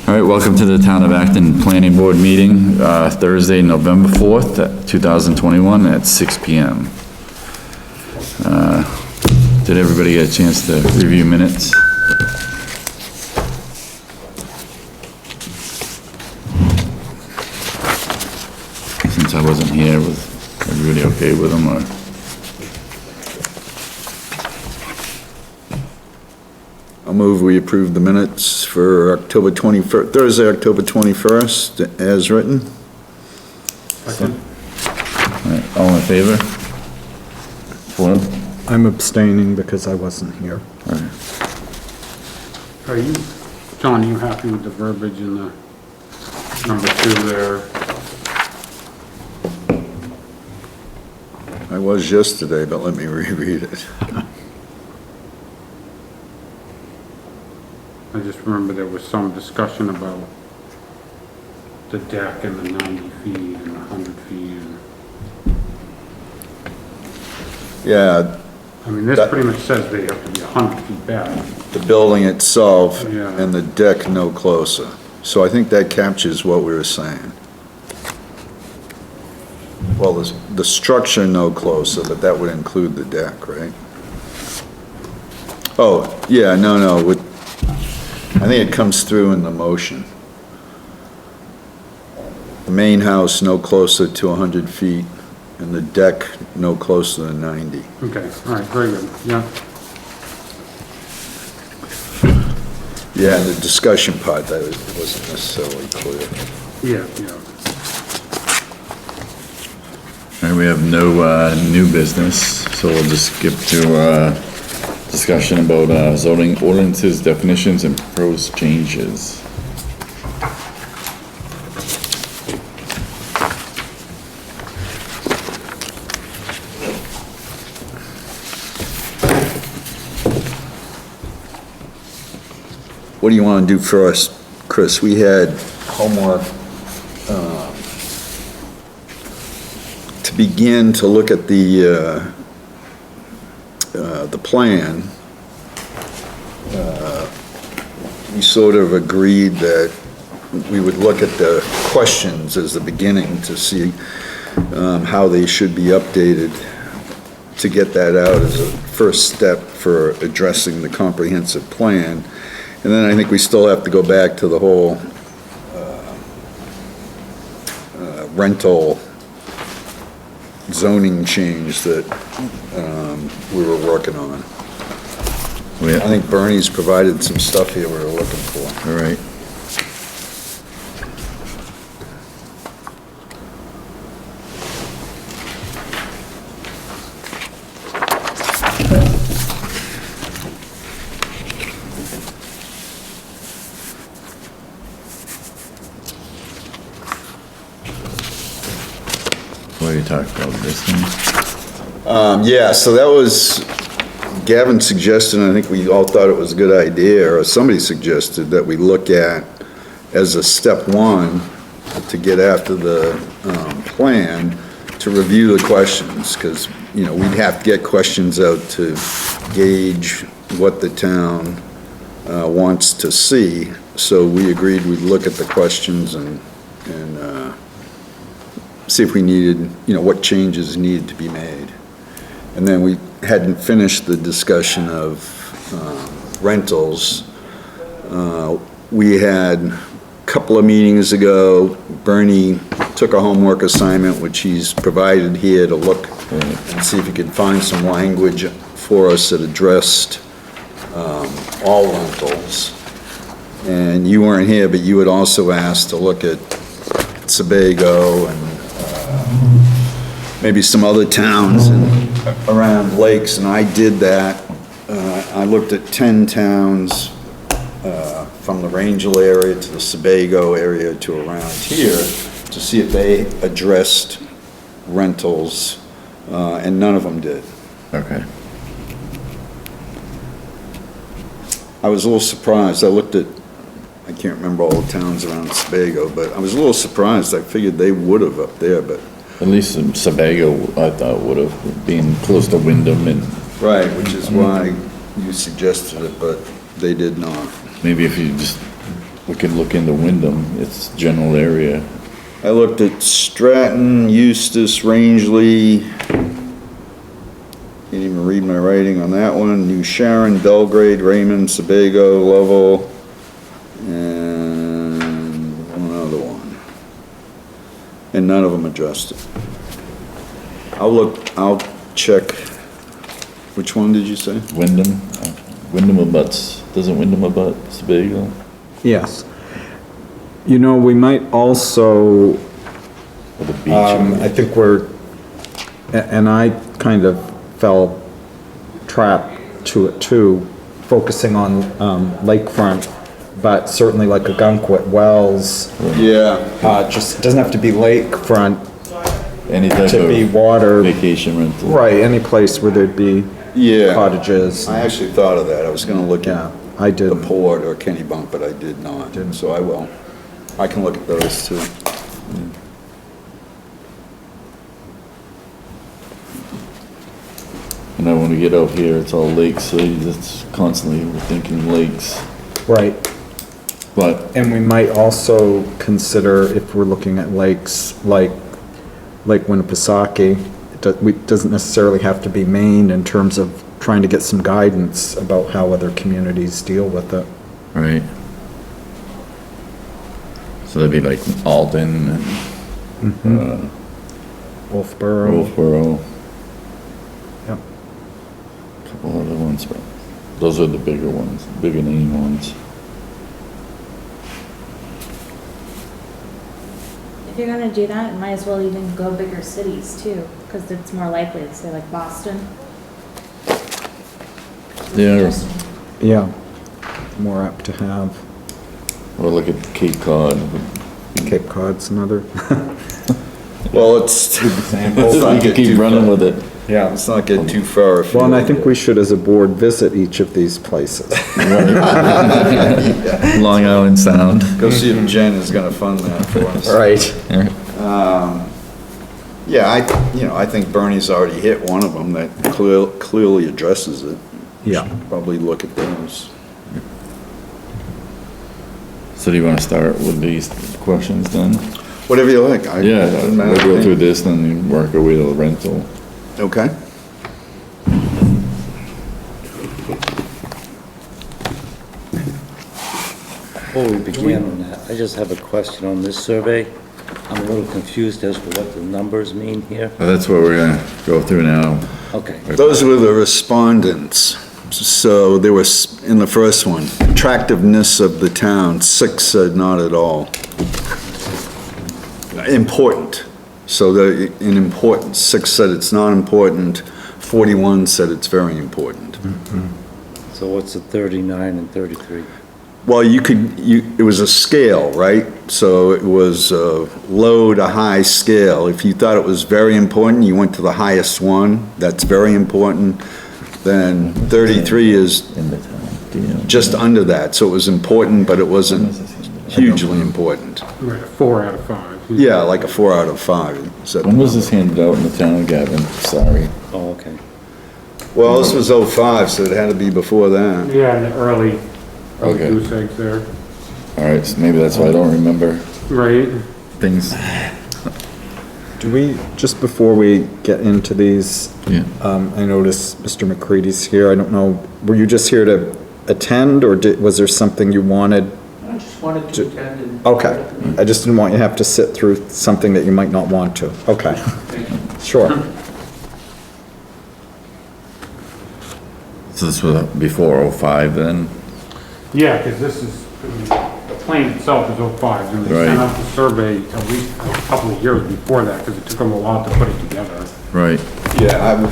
All right, welcome to the Town of Acton Planning Board meeting, Thursday, November 4th, 2021 at 6 p.m. Did everybody get a chance to review minutes? Since I wasn't here, was everybody okay with them, or? I'll move we approve the minutes for October 21st, Thursday, October 21st, as written. All right, all in favor? Four? I'm abstaining because I wasn't here. All right. Are you, John, you happy with the verbiage in the number 2 there? I was yesterday, but let me reread it. I just remember there was some discussion about the deck and the 90 feet and the 100 feet. Yeah, I mean, this pretty much says they have to be 100 feet back. the building itself Yeah. and the deck no closer. So I think that captures what we were saying. Well, the structure no closer, but that would include the deck, right? Oh, yeah, no, I think it comes through in the motion. The main house no closer to 100 feet, and the deck no closer than 90. Okay, all right, very good, yeah. Yeah, and the discussion part, that wasn't necessarily clear. Yeah, yeah. All right, we have no new business, so we'll just skip to discussion about zoning ordinances, definitions, and proposed changes. What do you want to do first, Chris? We had homework to begin to look at the plan. We sort of agreed that we would look at the questions as the beginning to see how they should be updated, to get that out as a first step for addressing the comprehensive plan. And then I think we still have to go back to the whole rental zoning change that we were working on. I think Bernie's provided some stuff here we were looking for. All right. What are you talking about, this thing? Yeah, so that was, Gavin suggested, and I think we all thought it was a good idea, or somebody suggested that we look at as a step one to get after the plan, to review the questions, because, you know, we'd have to get questions out to gauge what the town wants to see. So we agreed we'd look at the questions and see if we needed, you know, what changes needed to be made. And then we hadn't finished the discussion of rentals. We had a couple of meetings ago, Bernie took a homework assignment, which he's provided here, to look and see if he could find some language for us that addressed all rentals. And you weren't here, but you had also asked to look at Sebago and maybe some other towns around lakes, and I did that. I looked at 10 towns from the Rangel area to the Sebago area to around here to see if they addressed rentals, and none of them did. Okay. I was a little surprised. I looked at, I can't remember all the towns around Sebago, but I was a little surprised. I figured they would have up there, but. At least Sebago, I thought, would have been close to Wyndham and. Right, which is why you suggested it, but they did not. Maybe if you just we can look into Wyndham, it's general area. I looked at Stratton, Eustis, Rangeley. Can't even read my writing on that one. New Sharon, Belgrade, Raymond, Sebago, Lovell, and one other one. And none of them adjusted. I'll check. Which one did you say? Wyndham, Wyndham abuts, doesn't Wyndham abut Sebago? Yes. You know, we might also, Or the beach? I think and I kind of fell trap to it too, focusing on, lakefront, but certainly like a Gunkwit Wells, Yeah. just, doesn't have to be lakefront Any type to be of water. vacation rental. Right, any place where there'd be Yeah. cottages. I actually thought of that. I was gonna look Yeah, at I the did. Port or Kennybunk, but I did not, so I will. I can look at those too. And then when we get out here, it's all lakes, so it's constantly, we're thinking lakes. Right, But, and we might also consider, if we're looking at lakes, like Lake Winnipesaukee, it doesn't necessarily have to be Maine in terms of trying to get some guidance about how other communities deal with it. right. So that'd be like Alton and, Wolfboro. Wolfboro, Yep. couple other ones, but those are the bigger ones, bigger name ones. If you're gonna do that, you might as well even go bigger cities too, because it's more likely to say like Boston. Yeah, Yeah, more apt to have. or look at Cape Cod. Cape Cod's another. Well, let's We can keep running with it. Yeah. let's not get too far afield. Well, and I think we should, as a board, visit each of these places. Long Island Sound. Go see if Jen is gonna fund that for us. Right. Yeah, I think Bernie's already hit one of them that clearly addresses it. Yeah. Probably look at those. So do you wanna start with these questions then? Whatever you like. Yeah, doesn't we'll matter to go me. through this, then work our way to the rental. Okay. Before we begin on that, I just have a question on this survey. I'm a little confused as to what the numbers mean here. Well, that's what we're gonna go through now. Okay. Those were the respondents. So there was, in the first one, attractiveness of the town, 6 said not at all. Important. So in importance, 6 said it's not important, 41 said it's very important. So what's the 39 and 33? Well, it was a scale, right? So it was a low to high scale. If you thought it was very important, you went to the highest one, that's very important. Then 33 is In the town. just under that, so it was important, but it wasn't hugely important. Right, 4 out of 5. Yeah, like a 4 out of 5. Is that- When was this handed out in the town, Gavin? Sorry. Oh, okay. Well, this was '05, so it had to be before that. Yeah, in the early Okay. goose eggs there, All right, so maybe that's why I don't remember right? things. Do we, just before we get into these, Yeah. I noticed Mr. McCready's here. I don't know, were you just here to attend, or was there something you wanted? I just wanted to attend and. Okay, I just didn't want you to have to sit through something that you might not want to. Okay, sure. So this was before '05 then? Yeah, because this is, the plan itself is 05, and they Right. sent out the survey at least a couple of years before that, because it took them a while to put it together. Right. Yeah,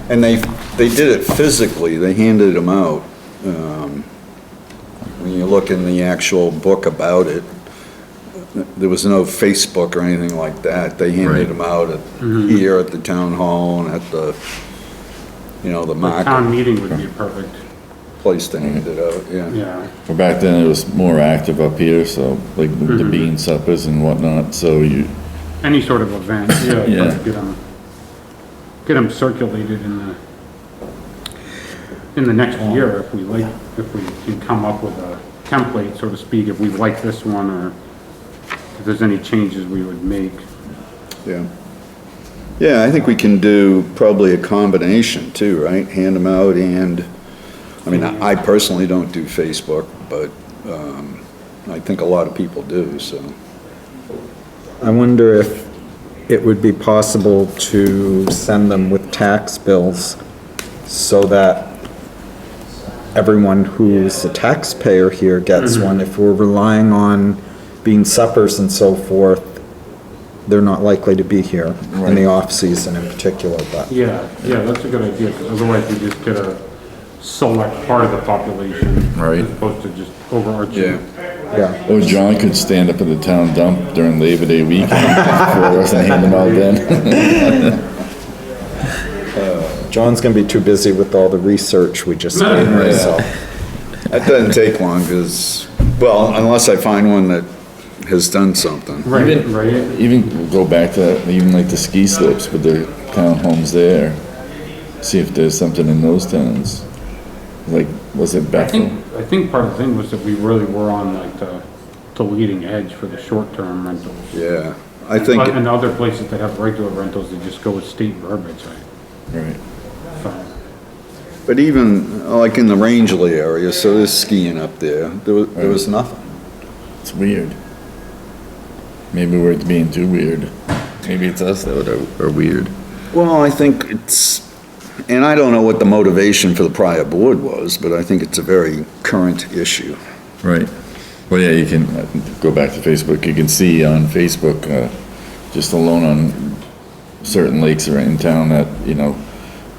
and they did it physically, they handed them out. When you look in the actual book about it, there was no Facebook or anything like that. They handed Right. them out here at the town hall and at the, the The market town meeting would be a perfect, place to hand it out, yeah. yeah. Well, back then it was more active up here, so like the bean suppers and whatnot, so you, Any sort of event, yeah, Yeah. get them circulated in the, in the next year, if we can come up with a template, so to speak, if we like this one, or if there's any changes we would make. Yeah. Yeah, I think we can do probably a combination too, right? Hand them out and, I mean, I personally don't do Facebook, but, I think a lot of people do, so. I wonder if it would be possible to send them with tax bills so that everyone who's a taxpayer here gets one. If we're relying on being suppers and so forth, they're not likely to be here in the off-season in particular, but. Yeah, that's a good idea, because otherwise we just get a select part of the population. Right. As opposed to just overarching. Yeah, Or John could stand up at the town dump during Labor Day weekend for us and hand them out then. John's gonna be too busy with all the research we just did, so. That doesn't take long, because, well, unless I find one that has done something. Right, Even- right. Even go back to, even like the ski slopes with the townhomes there. See if there's something in those towns. Like, was it Bethel? I think part of the thing was that we really were on like the leading edge for the short-term rentals. Yeah, I think, But in other places that have regular rentals, they just go with state verbiage, Right. so. but even, like in the Rangeley area, so there's skiing up there, there was nothing. It's weird. Maybe we're being too weird. Maybe it's us that are weird. Well, I think it's, and I don't know what the motivation for the prior board was, but I think it's a very current issue. Right. Well, yeah, you can go back to Facebook. You can see on Facebook, just alone on certain lakes around in town that, you know,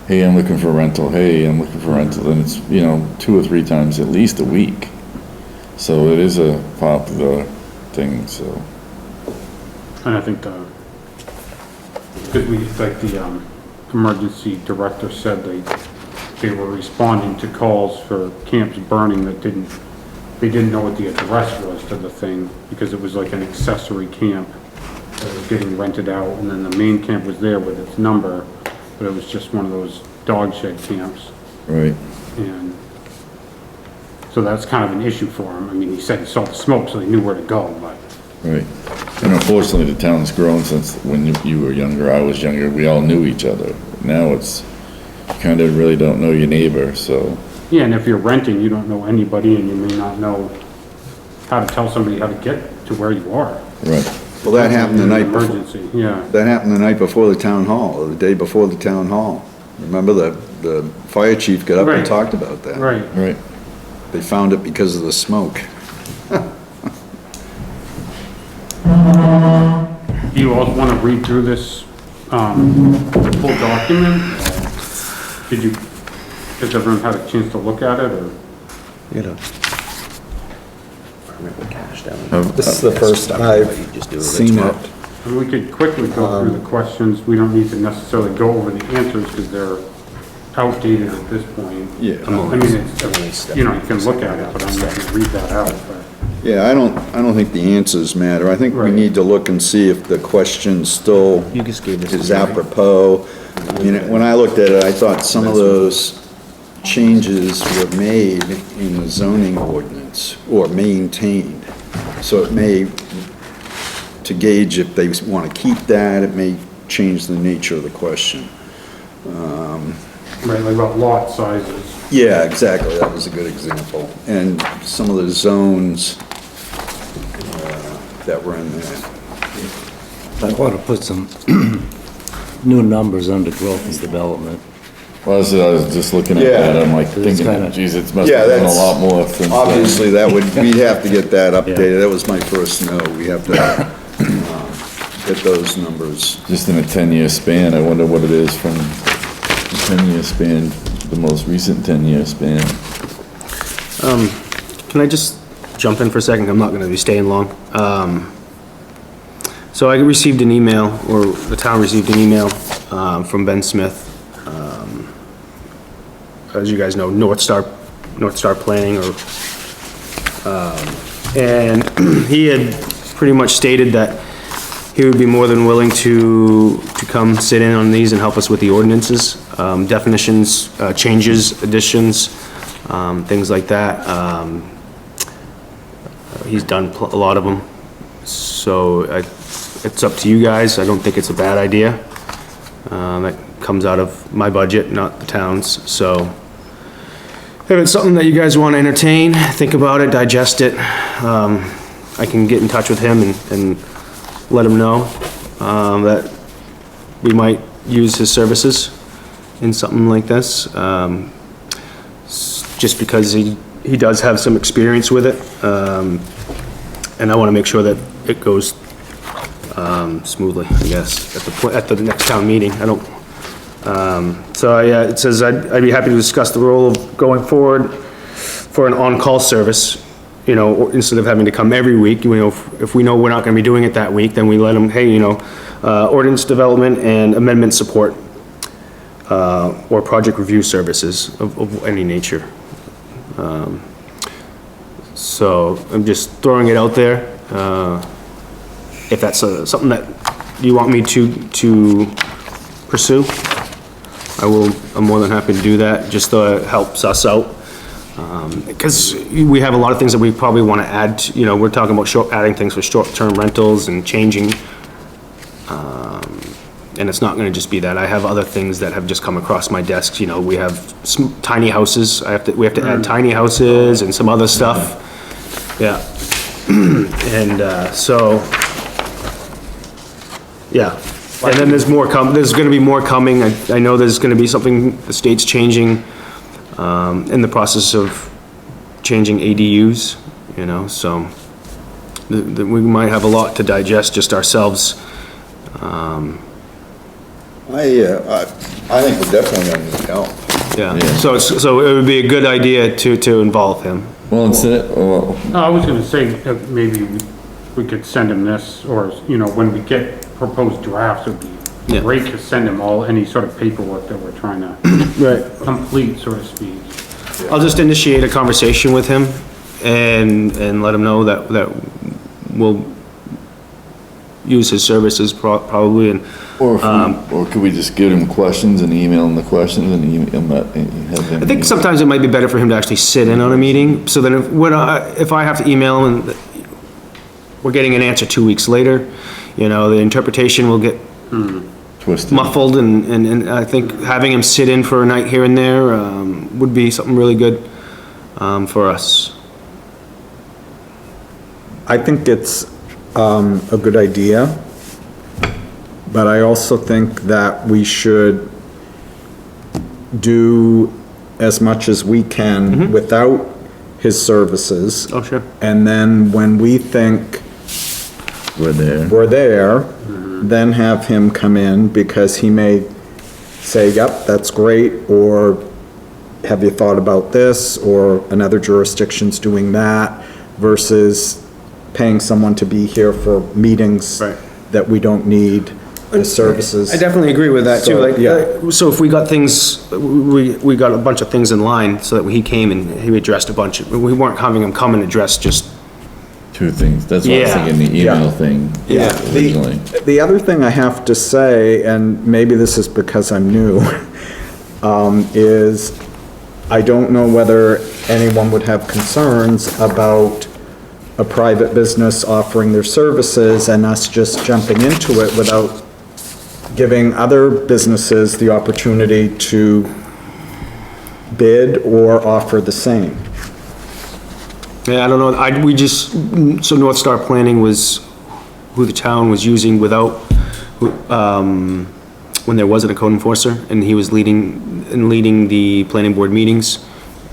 hey, I'm looking for a rental. Hey, I'm looking for a rental. And it's, you know, 2 or 3 times at least a week. So it is a popular thing, so. And I think because we, like the emergency director said, they were responding to calls for camps burning that they didn't know what the address was to the thing, because it was like an accessory camp that was getting rented out, and then the main camp was there with its number, but it was just one of those dog shed camps. Right. And so that's kind of an issue for him. I mean, he said he saw the smoke, so they knew where to go, but. Right. And unfortunately, the town's grown since when you were younger, I was younger, we all knew each other. Now it's, you kind of really don't know your neighbor, so. Yeah, and if you're renting, you don't know anybody, and you may not know how to tell somebody how to get to where you are. Right. Well, that happened the night before. Emergency, yeah. That happened the night before the town hall, or the day before the town hall. Remember the fire chief got up and Right. talked about that. Right. Right. They found it because of the smoke. Do you all want to read through this, full document? Has everyone had a chance to look at it, or? This is the first I've seen it. And we could quickly go through the questions. We don't need to necessarily go over the answers, because they're outdated at this point. Yeah. I mean, it's, you know, you can look at it, but I'm not gonna read that out, but. Yeah, I don't think the answers matter. I think we Right. need to look and see if the question still is apropos. I mean, when I looked at it, I thought some of those changes were made in the zoning ordinance or maintained. So it may, to gauge if they want to keep that, it may change the nature of the question. Right, like about lot sizes. Yeah, exactly, that was a good example. And some of the zones that were in there. I want to put some new numbers under growth and development. Well, I was just looking at Yeah. that, I'm like It's thinking, kinda- geez, it must Yeah, have been a that's- lot more since then. Obviously, we'd have to get that updated, that was my first note, we have to get those numbers. Just in a 10-year span, I wonder what it is from the 10-year span, the most recent 10-year span. Can I just jump in for a second? I'm not gonna be staying long. So I received an email, or the town received an email, from Ben Smith. As you guys know, North Star Planning, or, and he had pretty much stated that he would be more than willing to come sit in on these and help us with the ordinances, definitions, changes, additions, things like that. He's done a lot of them, so it's up to you guys. I don't think it's a bad idea. That comes out of my budget, not the town's, so if it's something that you guys want to entertain, think about it, digest it, I can get in touch with him and let him know, that we might use his services in something like this, just because he does have some experience with it, and I want to make sure that it goes, smoothly, I guess, at the next town meeting. I don't, so yeah, it says I'd be happy to discuss the role of going forward for an on-call service, you know, or instead of having to come every week, you know, if we know we're not gonna be doing it that week, then we let them, hey, you know, ordinance development and amendment support, or project review services of any nature. So I'm just throwing it out there. If that's something that you want me to pursue, I'm more than happy to do that, just so it helps us out. Because we have a lot of things that we probably want to add, you know, we're talking about adding things for short-term rentals and changing. And it's not gonna just be that. I have other things that have just come across my desk, you know, we have some tiny houses, we have to add tiny houses and some other stuff. Yeah. And, so, yeah. And then there's gonna be more coming. I know there's gonna be something, the state's changing, in the process of changing ADUs, you know, so we might have a lot to digest just ourselves. I think we're definitely gonna need help. Yeah, so it would be a good idea to involve him. Well, No, I was gonna say that maybe we could send him this, or, you know, when we get proposed drafts, it'd be Yeah. great to send him any sort of paperwork that we're trying to Right. complete, so to speak. I'll just initiate a conversation with him and let him know that we'll use his services probably, and, or could we just give him questions and email him the questions and have him? I think sometimes it might be better for him to actually sit in on a meeting, so that if I have to email him and we're getting an answer 2 weeks later, you know, the interpretation will get Twisted. muffled, and I think having him sit in for a night here and there, would be something really good, for us. I think it's a good idea, but I also think that we should do as much as we can without his services. Oh, sure. And then when we think We're there. we're there, then have him come in, because he may say, yep, that's great, or have you thought about this, or another jurisdiction's doing that, versus paying someone to be here for meetings Right. that we don't need the services. I definitely agree with that too, So, like, yeah. so if we got things, we got a bunch of things in line, so that he came and he addressed a bunch of, we weren't having him come and address just, Two things, that's what I was Yeah. thinking, the email Yeah. thing. Yeah, Originally. the other thing I have to say, and maybe this is because I'm new, is I don't know whether anyone would have concerns about a private business offering their services and us just jumping into it without giving other businesses the opportunity to bid or offer the same. yeah, I don't know, so North Star Planning was who the town was using without, when there wasn't a code enforcer, and he was leading the planning board meetings,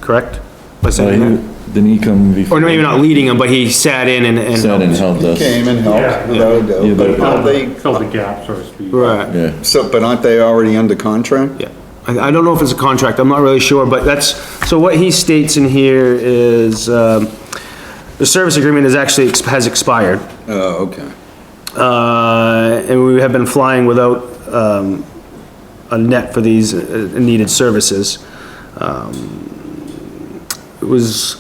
correct? Was that in there? Didn't he come before? Or maybe not leading them, but he sat in and. Sat and helped us. Came and Yeah. helped without a doubt, Yeah, but aren't they, Fill the gap, so to speak. Right. Yeah, but aren't they already under contract? Yeah, I don't know if it's a contract, I'm not really sure, but so what he states in here is, the service agreement has expired. Oh, okay. And we have been flying without, a net for these needed services.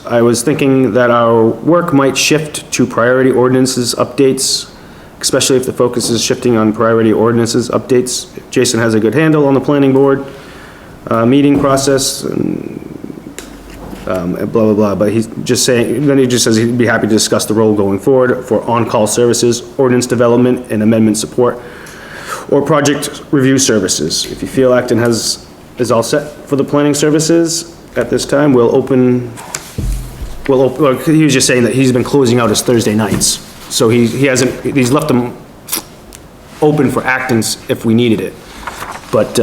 I was thinking that our work might shift to priority ordinances, updates, especially if the focus is shifting on priority ordinances, updates. Jason has a good handle on the planning board, meeting process, and blah, blah, blah, but he's just saying, then he just says he'd be happy to discuss the role going forward for on-call services, ordinance development and amendment support, or project review services. If you feel Acton is all set for the planning services at this time, well, he was just saying that he's been closing out his Thursday nights. So he's left them open for Acton's if we needed it. But,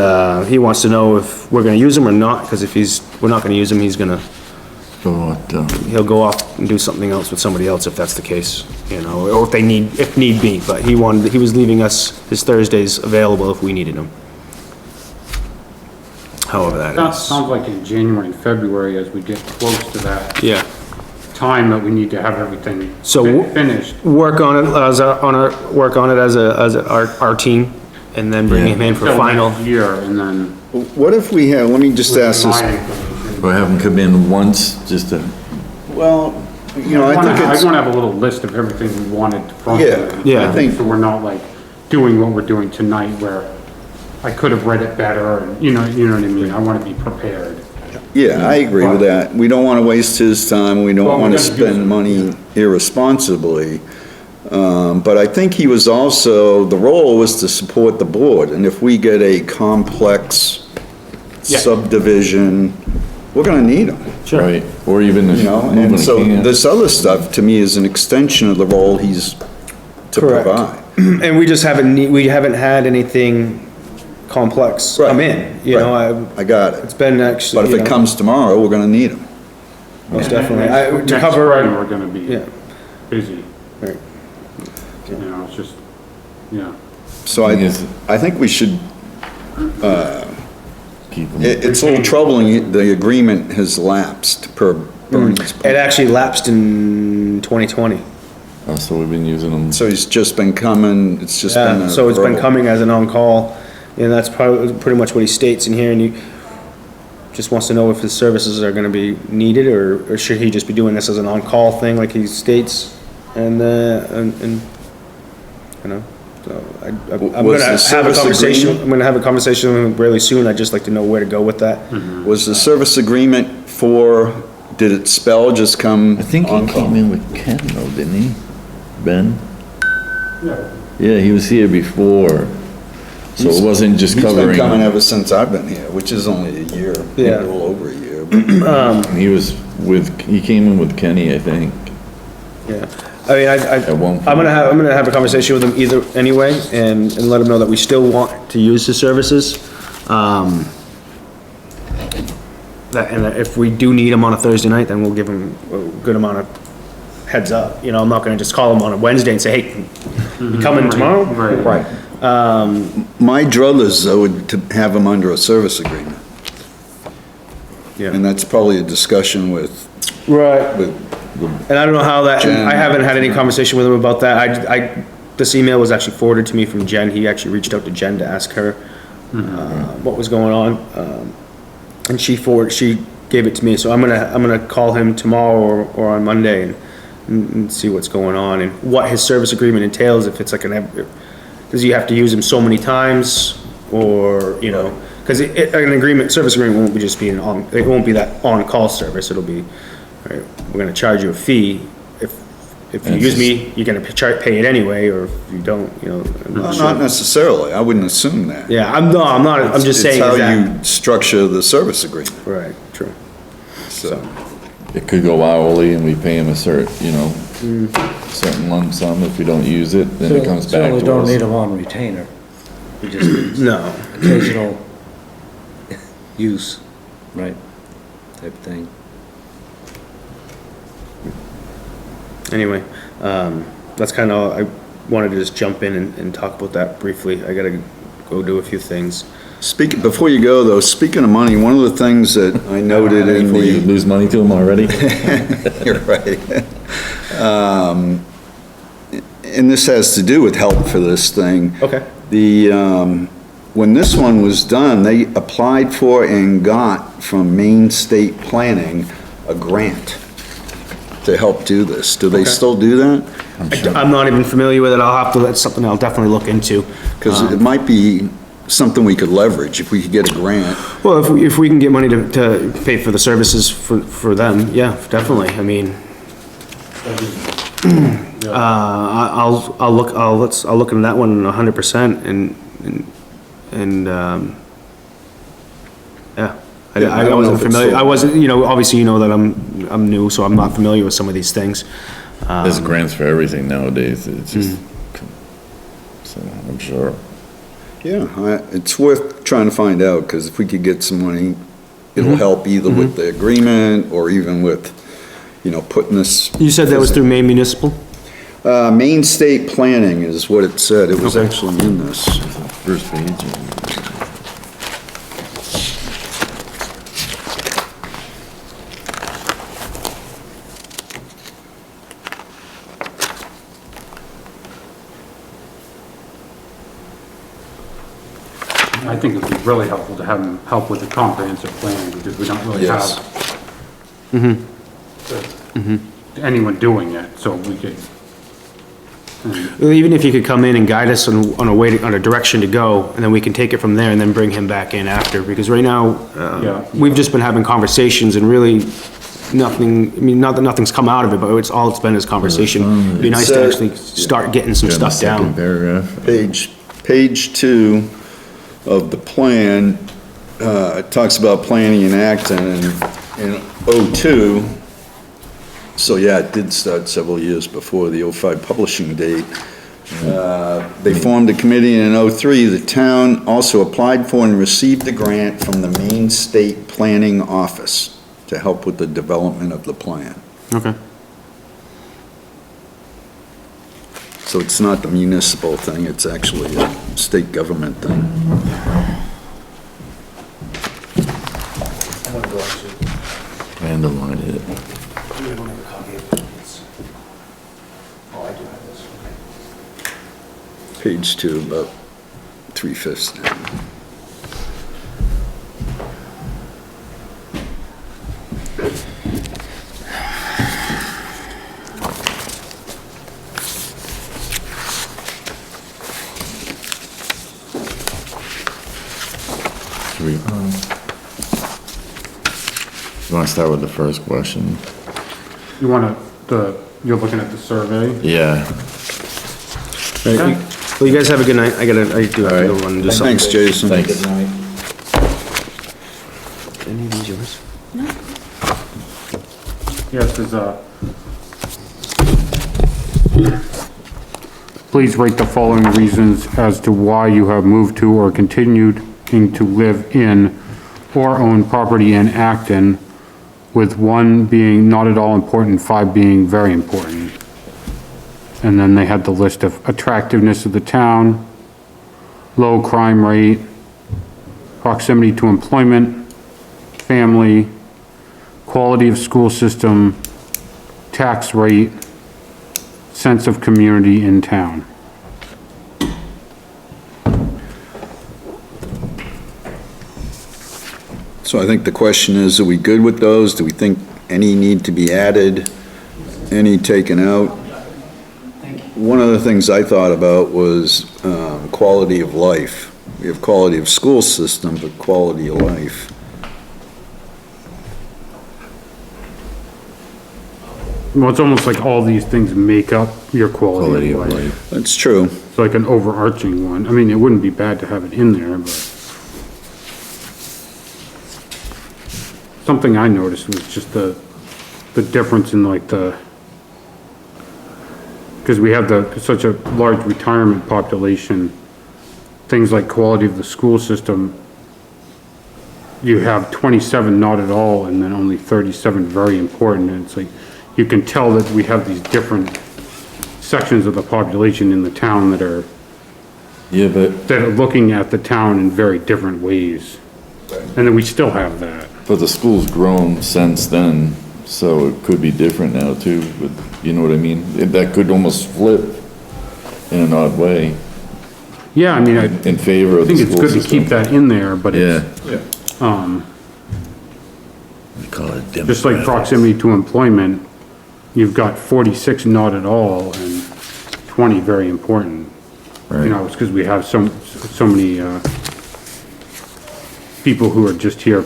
he wants to know if we're gonna use them or not, because if we're not gonna use them, he's gonna, he'll go off and do something else with somebody else if that's the case, you know, or if need be, but he was leaving us his Thursdays available if we needed them. However that That is. sounds like in January and February, as we get close to that Yeah, time that we need to have everything So- finished. work on it as our team, and then bring him in for till final. next year, and then. What if we have, let me just ask this, My information. Or have them come in once, just to, well, you know, I think I it's, want to have a little list of everything we wanted from Yeah, them. yeah. I think, So we're not like doing what we're doing tonight where I could have read it better, and you know what I mean? I want to be prepared. yeah, I agree with that. We don't wanna waste his time, we Well, don't we're wanna gonna use it. spend money irresponsibly. But I think he was also, the role was to support the board, and if we get a complex Yeah. subdivision, we're gonna need him, Sure. right, or even if you know? moving And a so can. this other stuff, to me, is an extension of the role he's to Correct. provide. And we just we haven't had anything complex come in, you know, I got it's it. been actually. But if you it know, comes tomorrow, we're gonna need him. Most definitely. To Next cover, spring, we're gonna be yeah, busy, right. you know, it's just, yeah. So Thing is- I think we should, Keep them. it's a little troubling, the agreement has lapsed per Bernie's It point. actually lapsed in 2020. So we've been using them. So he's just been coming, it's just been Yeah, a so it's been verbal. coming as an on-call, and that's probably pretty much what he states in here, and he just wants to know if his services are gonna be needed, or should he just be doing this as an on-call thing like he states? And, you know, so I'm Was gonna the have a service conversation, agreement- I'm gonna have a conversation with him really soon, I'd just like to know where to go with that. Was the service agreement for, did it spell just come I think he on call? came in with Ken though, didn't he? Ben? Yeah. Yeah, he was here before, so it wasn't just He's been coming covering, ever since I've been here, which is only a year, maybe Yeah. a little over a year. but- he was with, he came in with Kenny, I think, Yeah, I mean, at one point. I'm gonna have a conversation with him either, anyway, and let him know that we still want to use his services. And if we do need him on a Thursday night, then we'll give him a good amount of heads up, you know, I'm not gonna just call him on a Wednesday and say, hey, you coming tomorrow? Right. My druthers, though, would to have him under a service agreement, and Yeah, that's probably a discussion with, right, with, and I don't know how that, Jen. I haven't had any conversation with him about that, this email was actually forwarded to me from Jen, he actually reached out to Jen to ask her, what was going on, and she gave it to me, so I'm gonna call him tomorrow or on Monday and see what's going on and what his service agreement entails, if it's like does he have to use him so many times, or, you know, cause service agreement won't be just being it won't be that on-call service, it'll be, all right, we're gonna charge you a fee, if you And use just- me, you're gonna pay it anyway, or if you don't, you know, I'm not not sure. necessarily, I wouldn't assume that. Yeah, I'm not, I'm just saying It's is how that, you structure the service agreement, right, true. so. It could go hourly and we pay him a certain lump sum, if we don't use it, then it comes back Certainly to don't need us. them on retainer. We just need No, occasional use, right, type thing. anyway, that's kind of, I wanted to just jump in and talk about that briefly. I gotta go do a few things. Before you go, though, speaking of money, one of the things that I noted in Before you the, lose money to him already? you're right. And this has to do with help for this thing. Okay. When this one was done, they applied for and got from Maine State Planning a grant to help do this. Do they still do that? I'm not even familiar with it, that's something I'll definitely look into. Because it might be something we could leverage if we could get a grant. Well, if we can get money to pay for the services for them, yeah, definitely, I mean, I'll look into that one 100% yeah. Yeah, I I don't know wasn't if it's familiar, so- I wasn't, obviously that I'm new, so I'm not familiar with some of these things. There's grants for everything nowadays, it's just, so I'm sure. Yeah, it's worth trying to find out, because if we could get some money, it'll help either with the agreement or even with, putting this. You said that was through Maine Municipal? Maine State Planning is what it said. It was actually in this. First page. I think it'd be really helpful to have them help with the comprehensive plan, because we don't really Yes. have anyone doing it, so we could, Well, even if you could come in and guide us on a direction to go, and then we can take it from there and then bring him back in after, because right now, Yeah. we've just been having conversations and really nothing, I mean, not that nothing's come out of it, but all it's been is conversation. It'd be nice to It's, actually start getting some Yeah, the stuff second down. paragraph. Page 2 of the plan, it talks about planning and acting in '02. So yeah, it did start several years before the '05 publishing date. They formed a committee in '03. The town also applied for and received a grant from the Maine State Planning Office to help with the development of the plan. Okay. So it's not the municipal thing, it's actually a state government thing. I underlined it. Page 2, about 3/5 down. Should we, you wanna start with the first question? you're looking at the survey? Yeah, Right, well, you guys have a good night. I do have to go run and do something. Thanks, Jason. thanks. Any of these yours? Yes, please write the following reasons as to why you have moved to or continued to live in or own property in Acton, with 1 being not at all important, 5 being very important. And then they had the list of attractiveness of the town, low crime rate, proximity to employment, family, quality of school system, tax rate, sense of community in town. So I think the question is, are we good with those? Do we think any need to be added, any taken out? One of the things I thought about was quality of life. We have quality of school system, but quality of life. Well, it's almost like all these things make up your quality of life. That's true. It's like an overarching one. I mean, it wouldn't be bad to have it in there, but something I noticed was just the difference in like because we have such a large retirement population, things like quality of the school system, you have 27 not at all, and then only 37 very important, and it's like, you can tell that we have these different sections of the population in the town that are looking at the town in very different ways. And then we still have that. But the school's grown since then, so it could be different now too, but you know what I mean? That could almost flip in an odd way Yeah, I mean, I in favor of the think it's school good to system. keep that in there, but Yeah. it's, We call it just like proximity to employment, you've got 46 not at all and 20 very important. You know, it's because we have so many, people who are just here,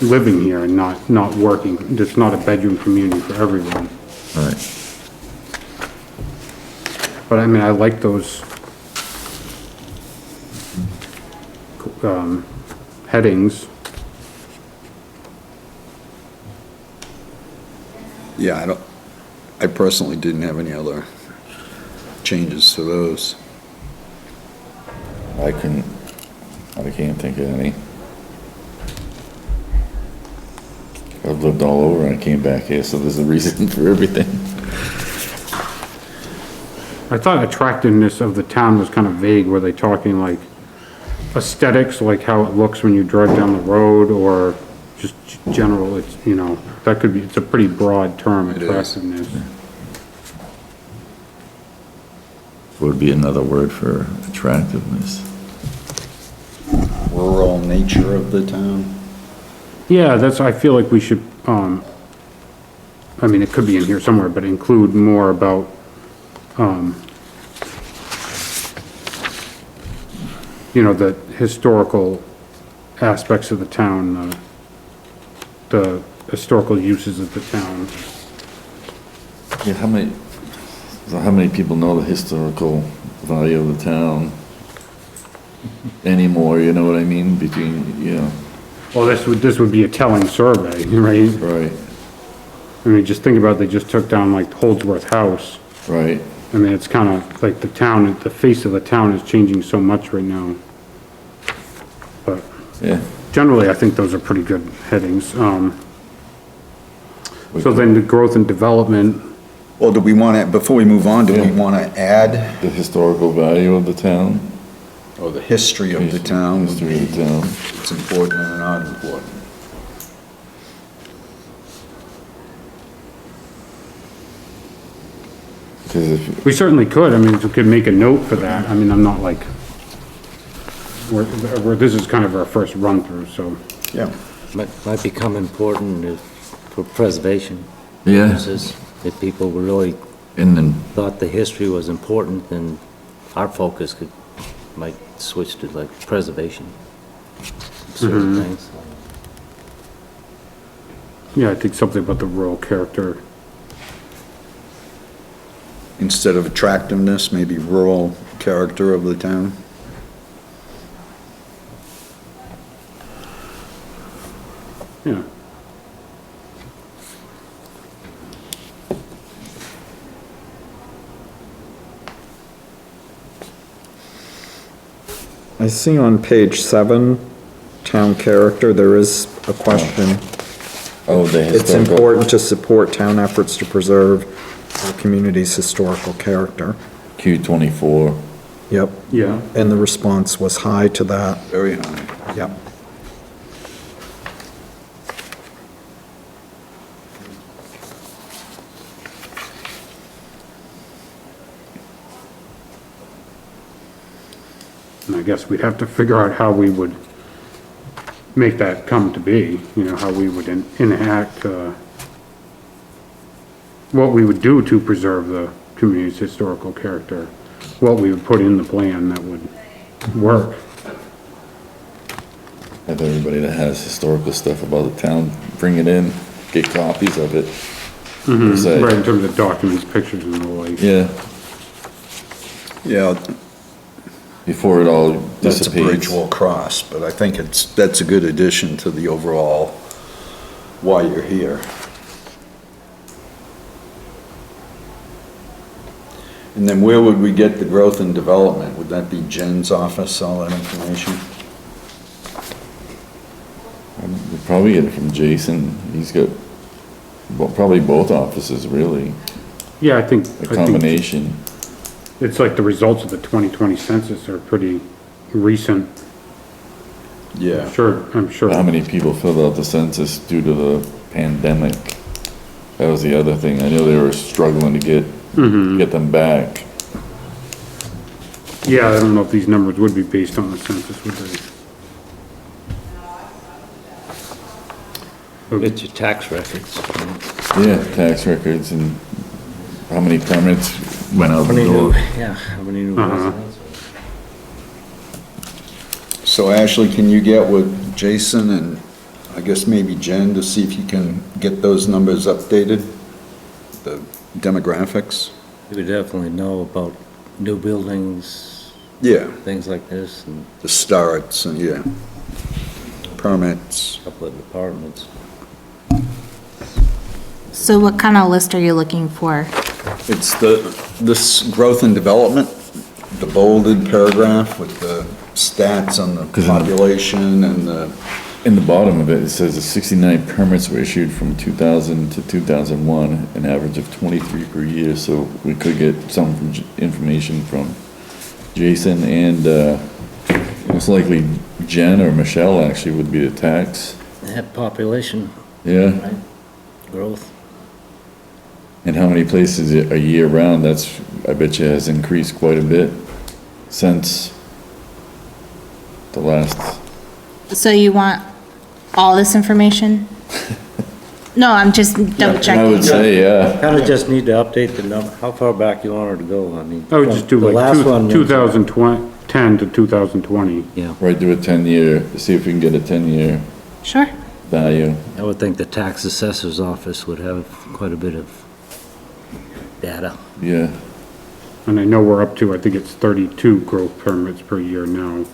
living here and not working. It's not a bedroom community for everyone. Right. But I mean, I like those, headings. Yeah, I personally didn't have any other changes to those. I can't think of any. I've lived all over and I came back here, so there's a reason for everything. I thought attractiveness of the town was kind of vague. Were they talking like aesthetics, like how it looks when you drive down the road, or just general, it's, you know, that could be, it's a pretty broad term, It is. attractiveness. Would be another word for attractiveness. Rural nature of the town. Yeah, that's, I feel like we should, I mean, it could be in here somewhere, but include more about, you know, the historical aspects of the town, the historical uses of the town. Yeah, how many people know the historical value of the town anymore, you know what I mean, between, you know, Well, this would be a telling survey, right? right, I mean, just think about, it, they just took down like Holdsworth House. right, I mean, it's kind of like the town, the face of the town is changing so much right now. But yeah. generally, I think those are pretty good headings. So then the growth and development, Well, do we want to, before we move on, do we Yeah. want to add, The historical value of the town. or the history of the town? would History of be- the town. It's important or not important? Because if, we certainly could, I mean, we could make a note for that. I mean, I'm not like, this is kind of our first run through, so. Yeah. Might become important for preservation yeah, purposes. If people really and then, thought the history was important, then our focus might switch to like preservation of certain things. Yeah, I think something about the rural character. Instead of attractiveness, maybe rural character of the town? Yeah. I see on page 7, town character, there is a question. oh, the It's historical. important to support town efforts to preserve our community's historical character. Q24, Yep, Yeah. and the response was high to that. Very high. Yep. And I guess we'd have to figure out how we would make that come to be, you know, how we would enact, what we would do to preserve the community's historical character, what we would put in the plan that would work. have everybody that has historical stuff about the town, bring it in, get copies of it. Per se. Right, in terms of documents, pictures and the like. Yeah, Yeah, before it all that's a bridge dissipates. we'll cross, but I think that's a good addition to the overall why you're here. And then where would we get the growth and development? Would that be Jen's office, all that information? We'll probably get it from Jason, he's got, well, probably both offices, really, Yeah, I think a combination. it's like the results of the 2020 census are pretty recent. Yeah. I'm sure. How many people filled out the census due to the pandemic? That was the other thing, I know they were struggling to get them back. Yeah, I don't know if these numbers would be based on the census, would they? It's your tax records. Yeah, tax records and how many permits went out How the many new, door. yeah, how many new Uh-huh. residents? So Ashley, can you get with Jason and I guess maybe Jen to see if you can get those numbers updated? The demographics? You would definitely know about new buildings, Yeah, things like this, and the starts and, yeah. Permits. a couple of departments. So what kind of list are you looking for? It's this growth and development, the bolded paragraph with the stats on the 'Cause in- population and the, In the bottom of it, it says the 69 permits were issued from 2000 to 2001, an average of 23 per year, so we could get some information from Jason and, most likely Jen or Michelle actually would be the tax. That population Yeah, growth. and how many places a year round, that's, I bet you has increased quite a bit since the last, So you want all this information? No, I'm just double I checking. would say, yeah. Kind of just need to update the number. How far back you want her to go? I mean. I would just do the like last one was- 2010 to 2020. Yeah, Right, do a 10-year, see if we can get a 10-year Sure. value. I would think the tax assessor's office would have quite a bit of data. Yeah, And I know we're up to, I think it's 32 growth permits per year now.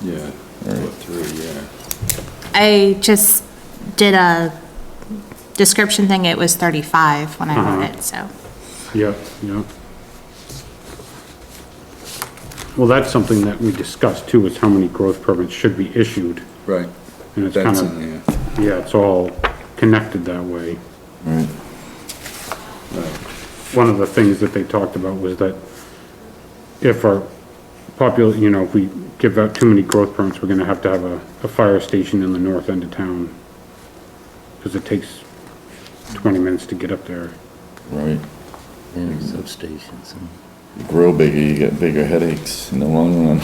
yeah, through, yeah. I just did a description thing, it was 35 when I wrote it, so. Yeah, yeah. Well, that's something that we discussed too, is how many growth permits should be issued. Right, And it's kind that's of, in there. yeah, it's all connected that way. right. One of the things that they talked about was that if our if we give out too many growth permits, we're gonna have to have a fire station in the north end of town. Cause it takes 20 minutes to get up there. Right. And substations. And You grow bigger, you get bigger headaches in the long run.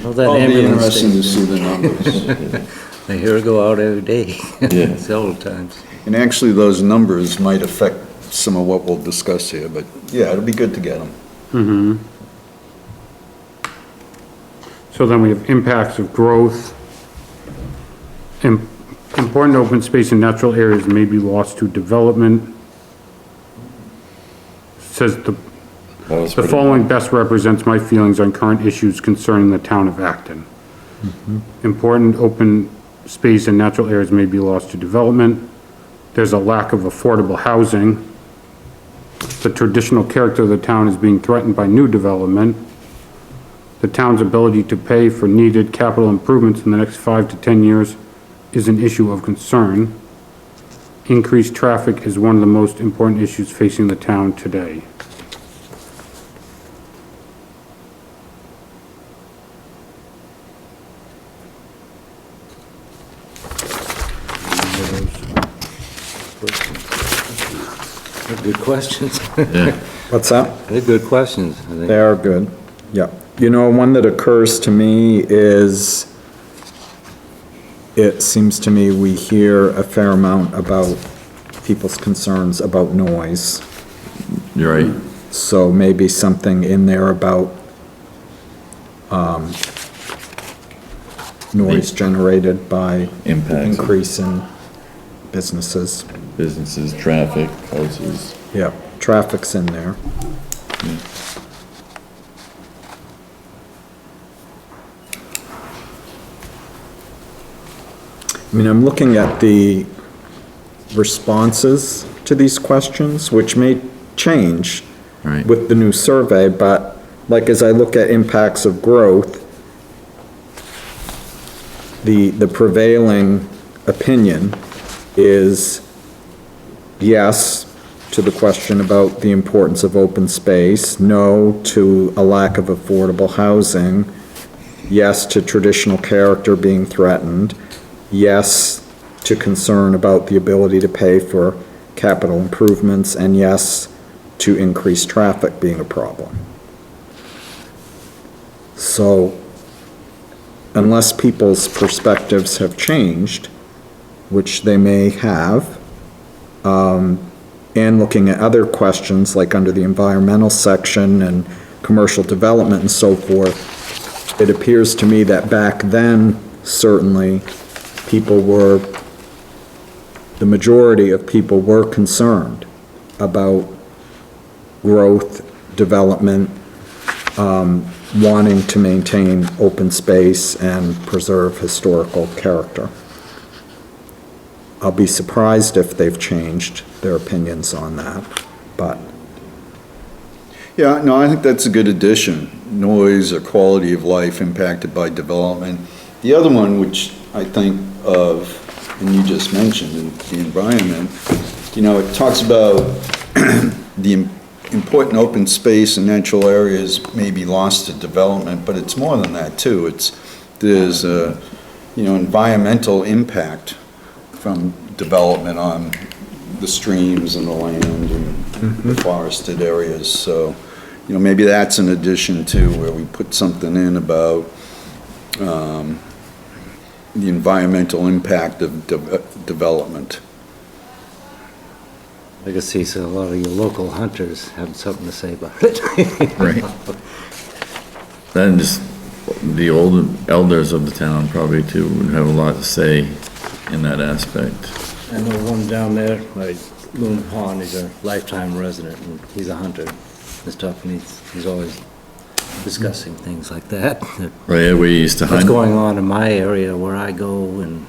Well, that It'll be ambulance interesting to see station, the numbers. I hear it go out every day. Yeah. Several times. And actually, those numbers might affect some of what we'll discuss here, but yeah, it'll be good to get them. So then we have impacts of growth. Important open space and natural areas may be lost to development. Says That was the pretty- following best represents my feelings on current issues concerning the town of Acton. Important open space and natural areas may be lost to development. There's a lack of affordable housing. The traditional character of the town is being threatened by new development. The town's ability to pay for needed capital improvements in the next 5 to 10 years is an issue of concern. Increased traffic is one of the most important issues facing the town today. They're good questions. What's that? They're good questions, I think. They are good, yeah. You know, one that occurs to me is, it seems to me we hear a fair amount about people's concerns about noise. You're right. So maybe something in there about, noise generated by Impacts. increase in businesses. Businesses, traffic, houses. Yeah, traffic's in there. I mean, I'm looking at the responses to these questions, which may change Right. with the new survey, but like as I look at impacts of growth, the prevailing opinion is yes to the question about the importance of open space, no to a lack of affordable housing, yes to traditional character being threatened, yes to concern about the ability to pay for capital improvements, and yes to increased traffic being a problem. So unless people's perspectives have changed, which they may have, and looking at other questions like under the environmental section and commercial development and so forth, it appears to me that back then, certainly, the majority of people were concerned about growth, development, wanting to maintain open space and preserve historical character. I'll be surprised if they've changed their opinions on that, but Yeah, no, I think that's a good addition. Noise or quality of life impacted by development. The other one, which I think of, and you just mentioned, the environment, it talks about the important open space and natural areas may be lost to development, but it's more than that too. There's environmental impact from development on the streams and the land and the forested areas. So, maybe that's an addition too, where we put something in about the environmental impact of development. I can see so a lot of your local hunters have something to say about it. Right. Then just the old elders of the town probably too would have a lot to say in that aspect. I know one down there, like Loon Pond, he's a lifetime resident, and he's a hunter and stuff, and he's always discussing things like that. Right, yeah, we used to What's hunt. going on in my area where I go, and,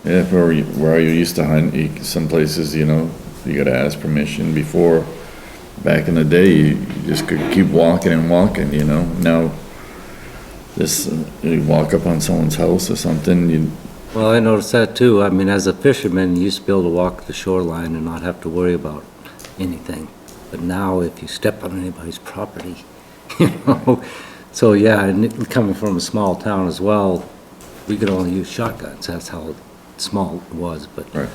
Yeah, where you used to hunt, some places, you gotta ask permission before. Back in the day, you just could keep walking and walking, Now, you walk up on someone's house or something, well, I noticed that too. I mean, as a fisherman, you used to be able to walk the shoreline and not have to worry about anything. But now, if you step on anybody's property, so yeah, and coming from a small town as well, we could only use shotguns. That's how small it was, but Right.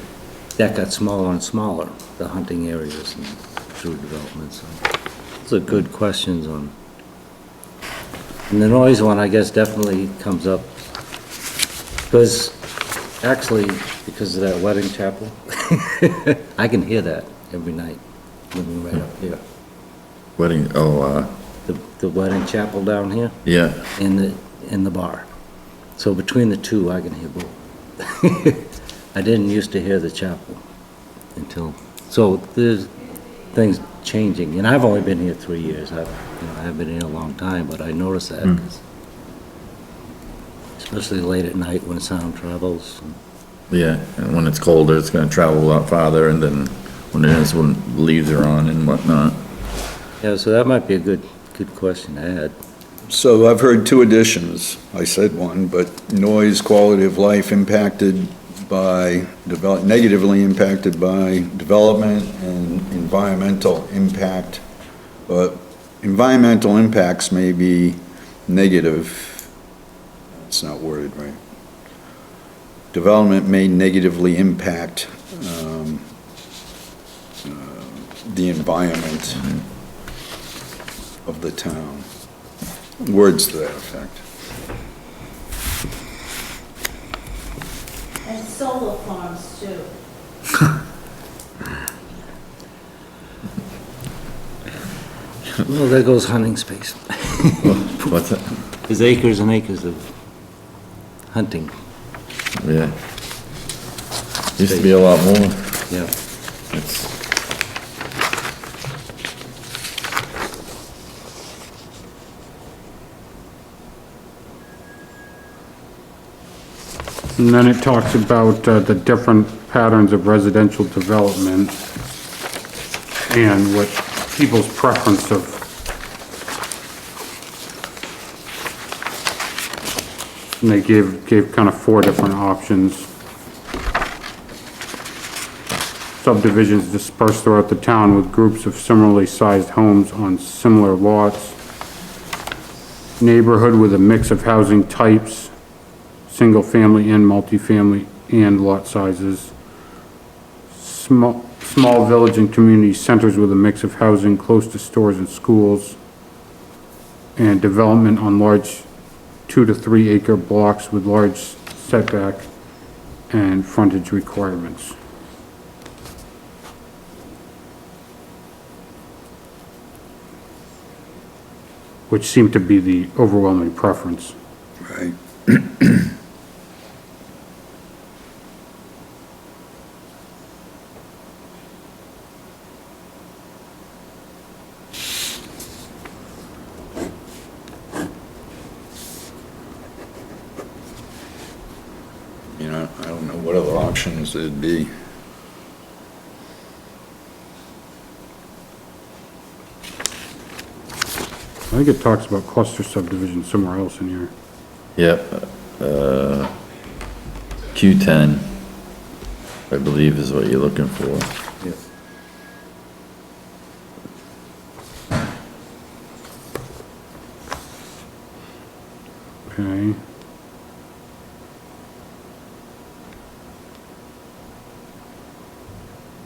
that got smaller and smaller, the hunting areas and through development, so. Those are good questions on. And the noise one, I guess, definitely comes up, because because of that wedding chapel, I can hear that every night, living right up here. wedding, The wedding chapel down here yeah, in the bar. So between the two, I can hear both. I didn't used to hear the chapel so there's things changing, and I've only been here 3 years. I haven't been here a long time, but I noticed that, 'cause especially late at night when sound travels. yeah, and when it's colder, it's gonna travel a lot farther, and then when leaves are on and whatnot. Yeah, so that might be a good question to add. So I've heard two additions. I said one, but noise, quality of life negatively impacted by development, and environmental impact. But environmental impacts may be negative. It's not worded right. Development may negatively impact the environment of the town. Words to that effect. And solar farms too. Well, there goes hunting space. What's that? There's acres and acres of hunting, Yeah. Used to be a lot more. yeah. It's- And then it talks about the different patterns of residential development and what people's preference of. And they gave kind of 4 different options. Subdivisions dispersed throughout the town with groups of similarly sized homes on similar lots. Neighborhood with a mix of housing types, single-family and multifamily, and lot sizes. Small village and community centers with a mix of housing close to stores and schools. And development on large 2 to 3 acre blocks with large setback and frontage requirements. Which seem to be the overwhelming preference. Right. You know, I don't know what other options there'd be. I think it talks about cluster subdivision somewhere else in here. Yep, Q10, I believe is what you're looking for. Yes. Okay.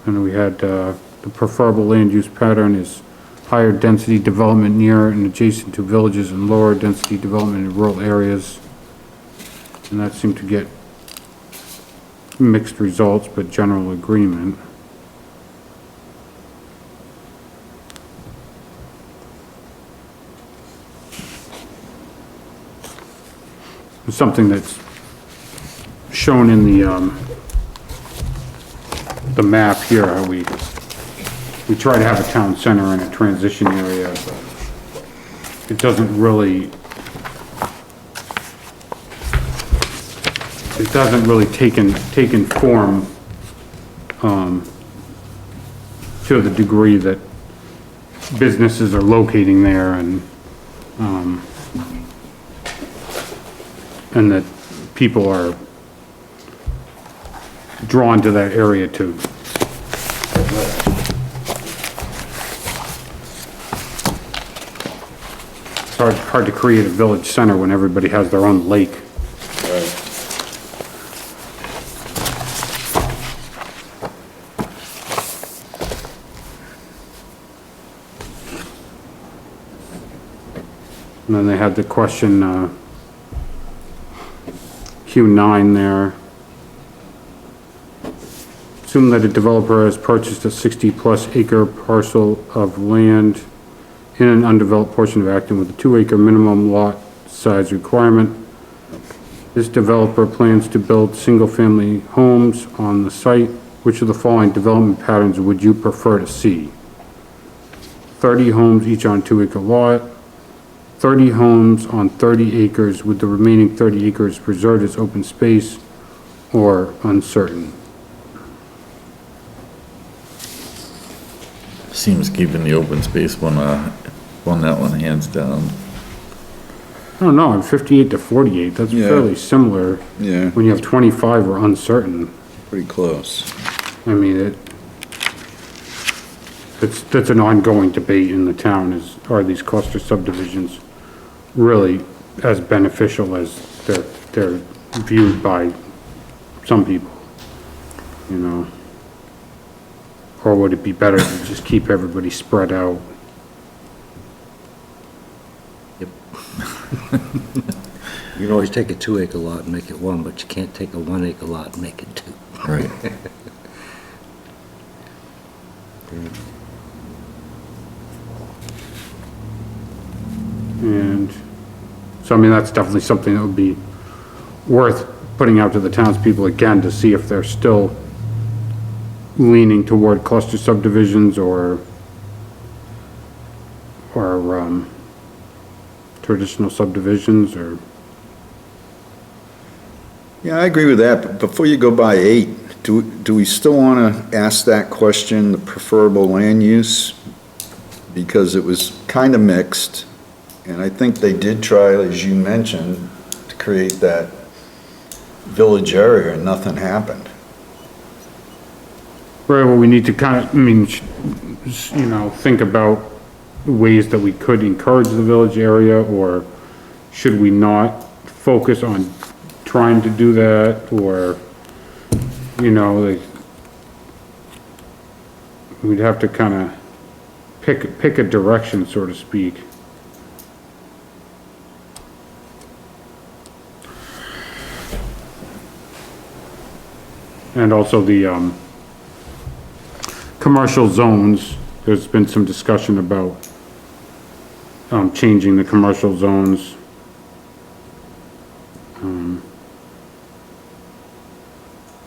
And we had, the preferable land use pattern is higher density development near and adjacent to villages and lower density development in rural areas. And that seemed to get mixed results, but general agreement. Something that's shown in the map here, how we try to have a town center in a transition area, but it doesn't really taken form, to the degree that businesses are locating there and that people are drawn to that area to. It's hard to create a village center when everybody has their own lake. And then they had the question, Q9 there. Assume that a developer has purchased a 60-plus acre parcel of land in an undeveloped portion of Acton with a 2-acre minimum lot size requirement. This developer plans to build single-family homes on the site. Which of the following development patterns would you prefer to see? 30 homes each on 2-acre lot, 30 homes on 30 acres with the remaining 30 acres preserved as open space, or uncertain. Seems keeping the open space one that one hands down. I don't know, in 58 to 48, that's Yeah. fairly similar. Yeah. When you have 25 or uncertain. Pretty close. I mean, that's an ongoing debate in the town is, are these cluster subdivisions really as beneficial as they're viewed by some people, you know? Or would it be better to just keep everybody spread out? Yep. You can always take a 2-acre lot and make it 1, but you can't take a 1-acre lot and make it 2. Right. And so, I mean, that's definitely something that would be worth putting out to the townspeople again to see if they're still leaning toward cluster subdivisions or traditional subdivisions or. Yeah, I agree with that, but before you go by 8, do we still want to ask that question, the preferable land use? Because it was kind of mixed, and I think they did try, as you mentioned, to create that village area, and nothing happened. Right, well, we need to kind of, I mean, you know, think about ways that we could encourage the village area, or should we not focus on trying to do that, or, you know, we'd have to kind of pick a direction, so to speak. And also the, commercial zones, there's been some discussion about, changing the commercial zones.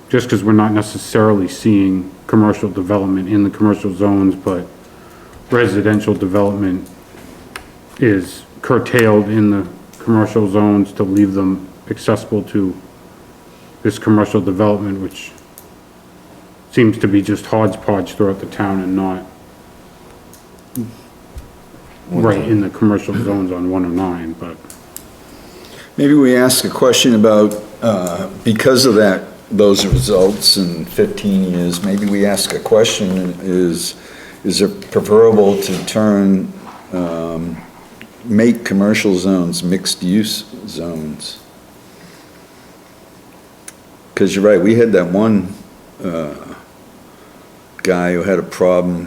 Just because we're not necessarily seeing commercial development in the commercial zones, but residential development is curtailed in the commercial zones to leave them accessible to this commercial development, which seems to be just hodgepodge throughout the town and not right in the commercial zones on 109, but. Maybe we ask a question about, because of those results in 15 years, maybe we ask a question, is it preferable to turn, make commercial zones mixed-use zones? Because you're right, we had that one guy who had a problem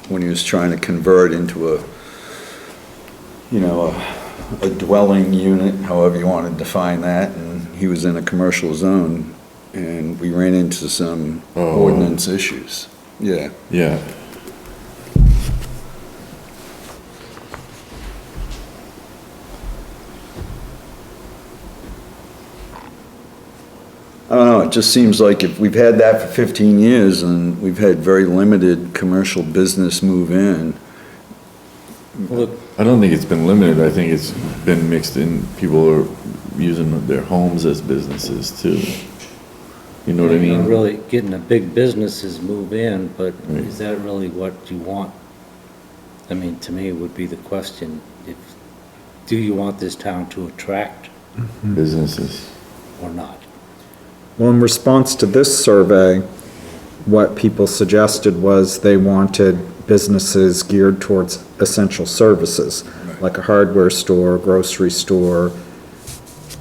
when he was trying to convert into a dwelling unit, however you want to define that, and he was in a commercial zone, and we ran into some ordinance issues. Yeah. Yeah. I don't know, it just seems like if we've had that for 15 years and we've had very limited commercial business move in. I don't think it's been limited, I think it's been mixed in, people are using their homes as businesses too. You know what I You're mean? really getting the big businesses move in, but Right. is that really what you want? I mean, to me, would be the question, do you want this town to attract Businesses. or not? Well, in response to this survey, what people suggested was they wanted businesses geared towards essential services, like a hardware store, grocery store,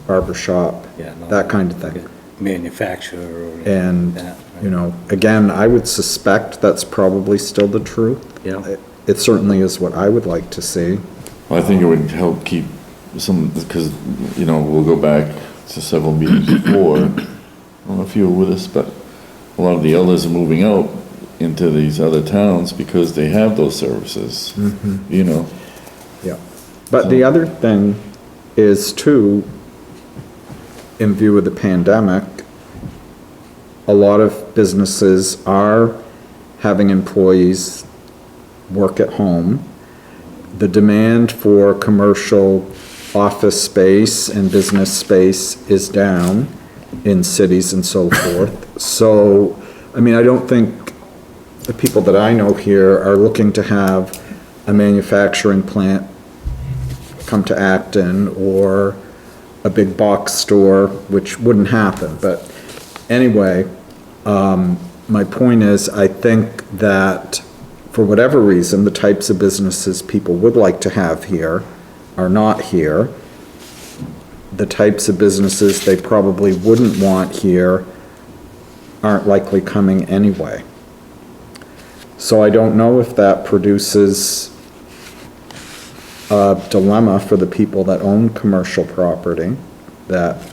barber shop, Yeah, no, that kind of thing. Manufacturer or anything And, like that, right? you know, again, I would suspect that's probably still the truth. Yeah. It certainly is what I would like to see. Well, I think it would help keep some, because, we'll go back to several meetings before. I don't know if you were with us, but a lot of the elders are moving out into these other towns because they have those services, Yeah. But the other thing is too, in view of the pandemic, a lot of businesses are having employees work at home. The demand for commercial office space and business space is down in cities and so forth. So, I mean, I don't think the people that I know here are looking to have a manufacturing plant come to Acton or a big box store, which wouldn't happen. But anyway, my point is, I think that for whatever reason, the types of businesses people would like to have here are not here. The types of businesses they probably wouldn't want here aren't likely coming anyway. So I don't know if that produces a dilemma for the people that own commercial property, that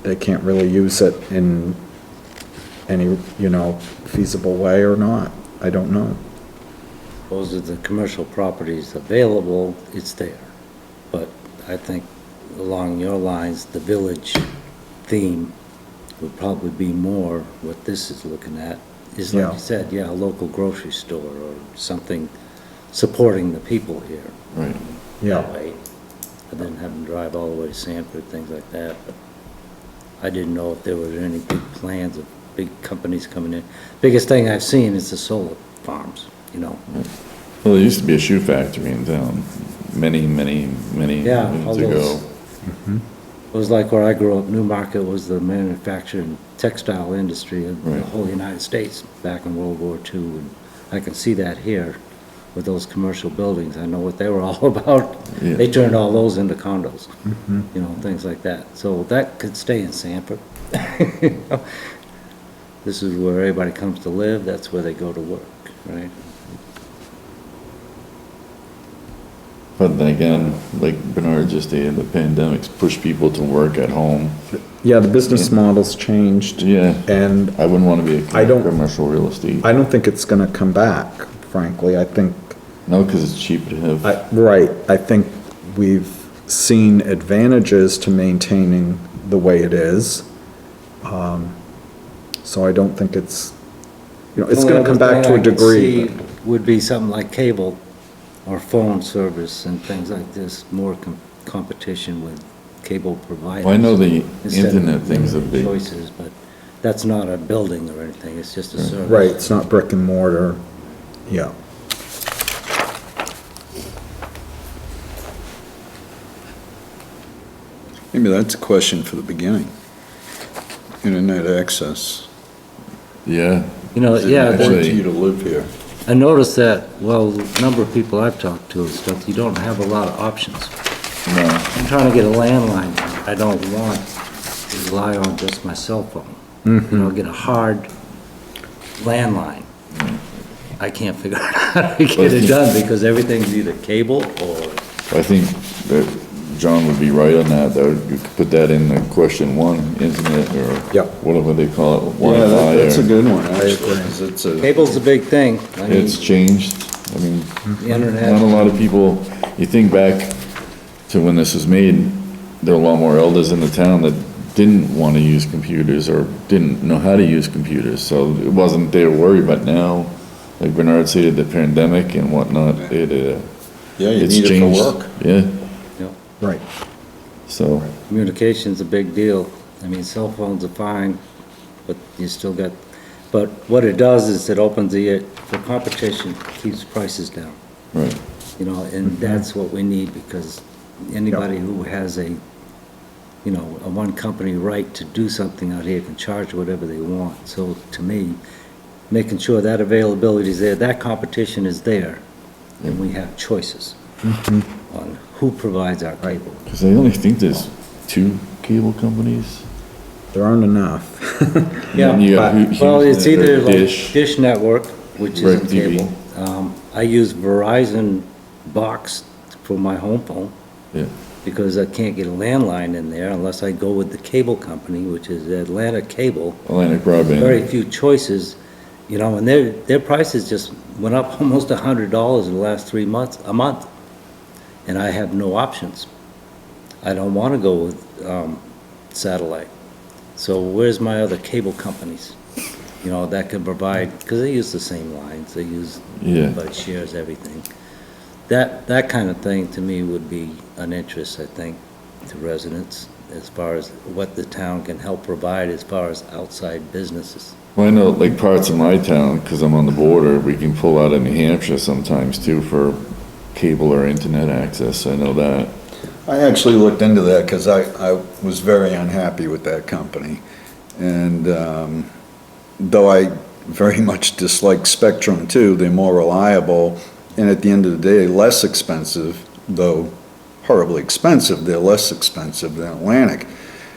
they can't really use it in any, feasible way or not. I don't know. Those are the commercial properties available, it's there. But I think along your lines, the village theme would probably be more what this is looking at. Is like Yeah. you said, a local grocery store or something supporting the people here. Right. Yeah. That way, and then have them drive all the way to Sanford, things like that. But I didn't know if there were any big plans of big companies coming in. Biggest thing I've seen is the solar farms, Well, there used to be a shoe factory in town many Yeah, all moons ago. those. It was like where I grew up, Newmarket was the manufacturing textile industry of the Right. whole United States back in World War II. And I can see that here with those commercial buildings. I know what they were all about. Yeah. They turned all those into condos, things like that. So that could stay in Sanford. This is where everybody comes to live, that's where they go to work, right? But then again, like Bernard just stated, the pandemic's pushed people to work at home. Yeah, the business model's changed. Yeah. And I wouldn't wanna be I a don't- commercial real estate. I don't think it's gonna come back, frankly. I think, No, cause it's cheaper to have, right, I think we've seen advantages to maintaining the way it is. So I don't think it's, it's gonna come back to a degree. but- Would be something like cable or phone service and things like this, more competition with cable providers. well, I know the instead of internet thing's a limited big, choices, but that's not a building or anything, it's just a service. Right, it's not brick and mortar, yeah. Maybe that's a question for the beginning. Internet access. yeah. You know, yeah, Actually- Want you to live here. I noticed that, well, the number of people I've talked to and stuff, you don't have a lot of options. No, I'm trying to get a landline, I don't want to rely on just my cell phone. You know, get a hard landline. I can't figure out how to get it done, because everything's either cable or, I think that John would be right on that, you could put that in the question one, internet, or Yep. whatever they call it, Yeah, Wi-Fi, that's a or, good one, actually, 'cause it's a, cable's a big thing. I mean, it's changed, I mean, the not a internet, lot of people, you think back to when this was made, there were a lot more elders in the town that didn't want to use computers or didn't know how to use computers, so it wasn't their worry, but now, like Bernard said, the pandemic and whatnot, yeah, you it's need it changed. for work. Yeah, Right. so, communication's a big deal. I mean, cell phones are fine, but you still got, but what it does is it opens the competition, keeps prices down. right, You know, and that's what we need, because anybody who has a one company right to do something out here can charge whatever they want. So to me, making sure that availability is there, that competition is there, and we have choices on who provides our cable. because I only think there's 2 cable companies. There aren't enough. Yeah, And you got well, it's either like Dish, Dish Network, which Rec isn't TV. cable. I use Verizon box for my home phone, yeah, because I can't get a landline in there unless I go with the cable company, which is Atlantic Cable. Atlantic Broadband. Very few choices, and their prices just went up almost $100 in the last 3 months, a month. And I have no options. I don't want to go with satellite. So where's my other cable companies? That can provide, because they use the same lines, Yeah. everybody shares everything. That kind of thing to me would be an interest, I think, to residents, as far as what the town can help provide as far as outside businesses. Well, I know, like, parts of my town, because I'm on the border, we can pull out of New Hampshire sometimes too for cable or internet access, I know that. I actually looked into that because I was very unhappy with that company. And though I very much dislike Spectrum too, they're more reliable, and at the end of the day, less expensive, though horribly expensive, they're less expensive than Atlantic.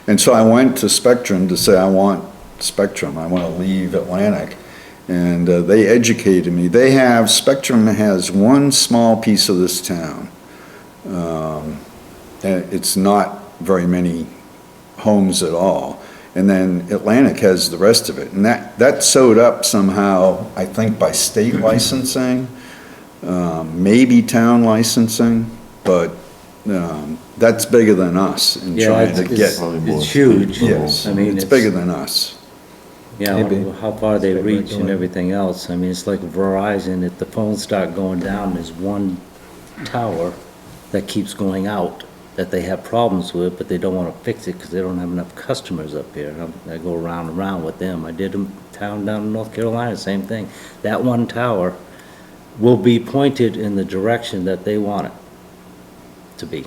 And so I went to Spectrum to say, I want Spectrum, I want to leave Atlantic. And they educated me. Spectrum has one small piece of this town. And it's not very many homes at all. And then Atlantic has the rest of it. And that's sewed up somehow, I think, by state licensing, maybe town licensing, but that's bigger than us in Yeah, trying to it's- get. Probably more It's huge. state Yes, I mean, it's bigger than us. Maybe. How far they State reach and regulated. everything else. I mean, it's like Verizon, if the phones start going down, there's one tower that keeps going out that they have problems with, but they don't want to fix it because they don't have enough customers up here. And I go around and around with them. I did a town down in North Carolina, same thing. That one tower will be pointed in the direction that they want it to be,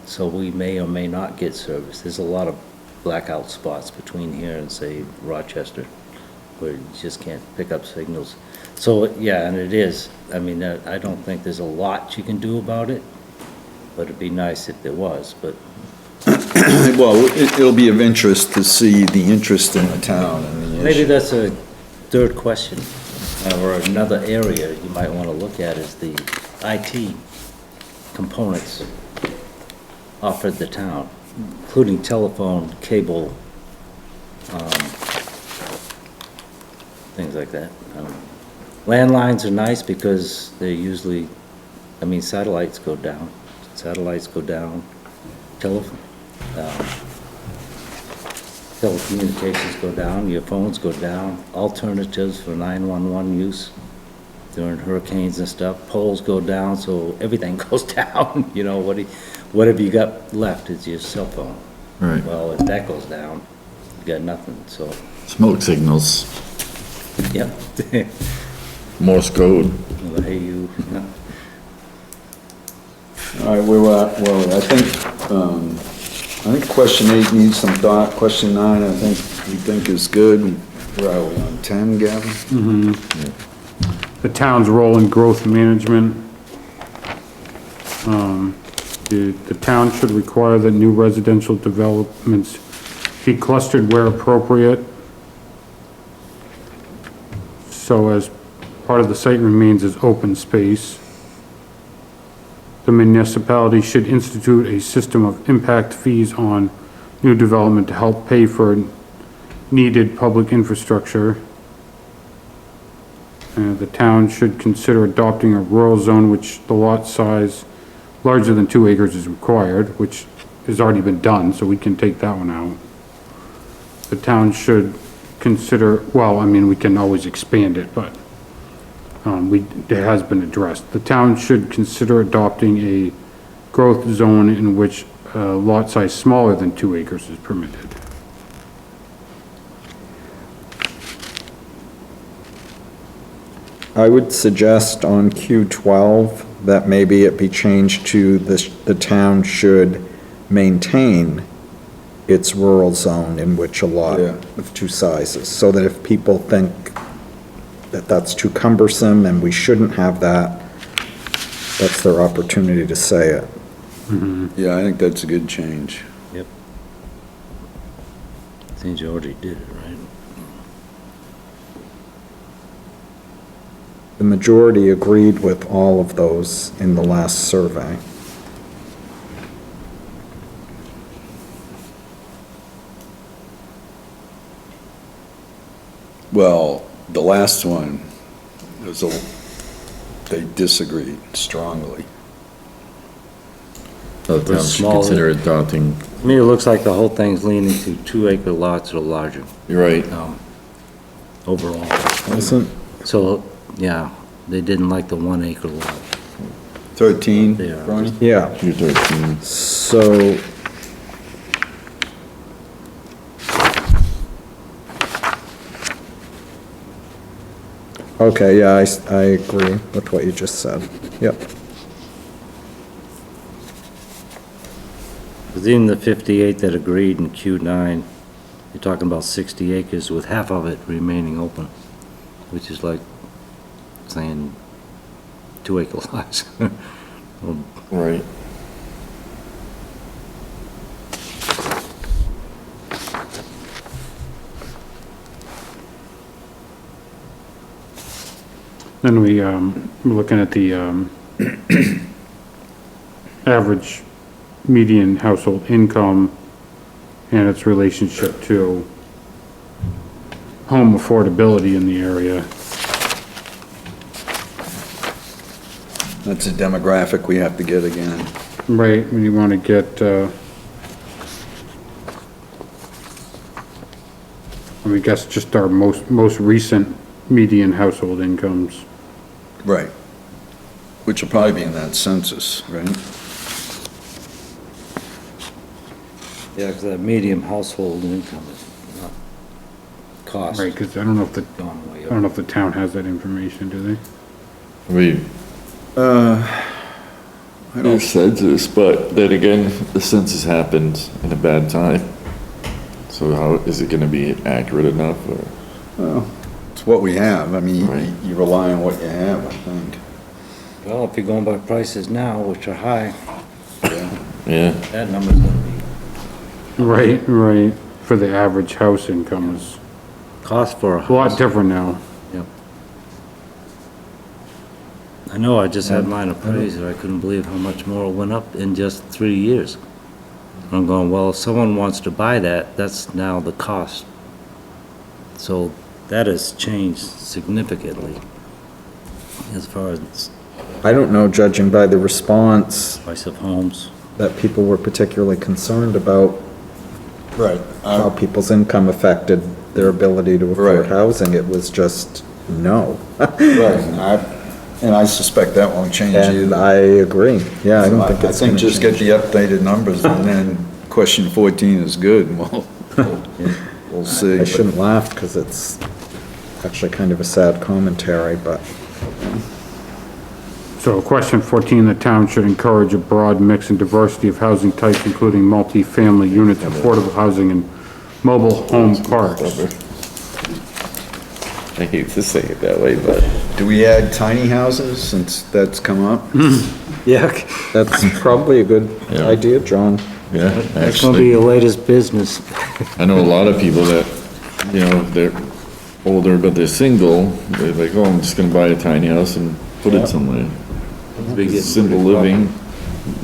so we may or may not get service. There's a lot of blackout spots between here and, say, Rochester, where you just can't pick up signals. So, yeah, and it is. I mean, I don't think there's a lot you can do about it, but it'd be nice if there was, but Well, it'll be of interest to see the interest in the town and the maybe issue. that's a third question, or another area you might want to look at is the IT. components offered the town, including telephone, cable, things like that. Landlines are nice because they're usually, I mean, satellites go down, telecommunications go down, your phones go down, alternatives for 911 use during hurricanes and stuff, poles go down, so everything goes down, you know, what have you got left is your cell phone. Right. Well, if that goes down, you got nothing, so, Smoke signals, yep. Morse code. Well, hey, you know. All right, where I think question 8 needs some thought. Question 9, I think, we think is good. Where are we, on 10, Gavin? The town's role in growth management. The town should require that new residential developments be clustered where appropriate. So as part of the site remains as open space. The municipality should institute a system of impact fees on new development to help pay for needed public infrastructure. The town should consider adopting a rural zone which the lot size larger than 2 acres is required, which has already been done, so we can take that one out. The town should consider, well, I mean, we can always expand it, but it has been addressed. The town should consider adopting a growth zone in which lot size smaller than 2 acres is permitted. I would suggest on Q12 that maybe it be changed to the town should maintain its rural zone in which a lot Yeah. of 2 sizes, so that if people think that that's too cumbersome and we shouldn't have that, that's their opportunity to say it. Yeah, I think that's a good change. Yep. Seems you already did it, right? The majority agreed with all of those in the last survey. Well, the last one, they disagreed strongly. The town should Smaller. consider adopting, To me, it looks like the whole thing's leaning to 2-acre lots or larger, you're right, overall. Isn't, So, yeah, they didn't like the 1-acre lot. 13, They are. Ronnie? yeah, Q13. so okay, yeah, I agree with what you just said. Yep. Because even the 58 that agreed in Q9, you're talking about 60 acres with half of it remaining open, which is like saying 2-acre lots. Right. Then we're looking at the average median household income and its relationship to home affordability in the area. That's a demographic we have to get again. Right, when you want to get, I guess just our most recent median household incomes. Right. Which will probably be in that census, right? Yeah, because that medium household income is not cost. Right, because I don't know if the, Gone way I up. don't know if the town has that information, do they? We, there's census, but then again, the census happened in a bad time. So how, is it gonna be accurate enough, or? Well, it's what we have. I mean, Right. you rely on what you have, I think. Well, if you're going by prices now, which are high, Yeah, that number's gonna be, Right, for the average house income is cost for a a lot house. different now. Yep. I know, I just had mine appraised, and I couldn't believe how much more it went up in just 3 years. I'm going, well, if someone wants to buy that, that's now the cost. So that has changed significantly as far as I don't know, judging by the response, price of homes. that people were particularly concerned about Right. how people's income affected their ability to afford Right. housing. It was just no. Right, and I suspect that won't change And either. I agree. Yeah, I don't think it's gonna just get change. the updated numbers, and then question 14 is good, and we'll see. I shouldn't laugh because it's actually kind of a sad commentary, but So question 14, the town should encourage a broad mix and diversity of housing types, including multi-family units, affordable housing, and mobile home parks. I hate to say it that way, but Do we add tiny houses, since that's come up? yeah, that's probably a good Yeah. idea, John. yeah, That's gonna be actually, your latest business. I know a lot of people that, you know, they're older, but they're single. They're like, oh, I'm just gonna buy a tiny house and put it somewhere. It's simple living.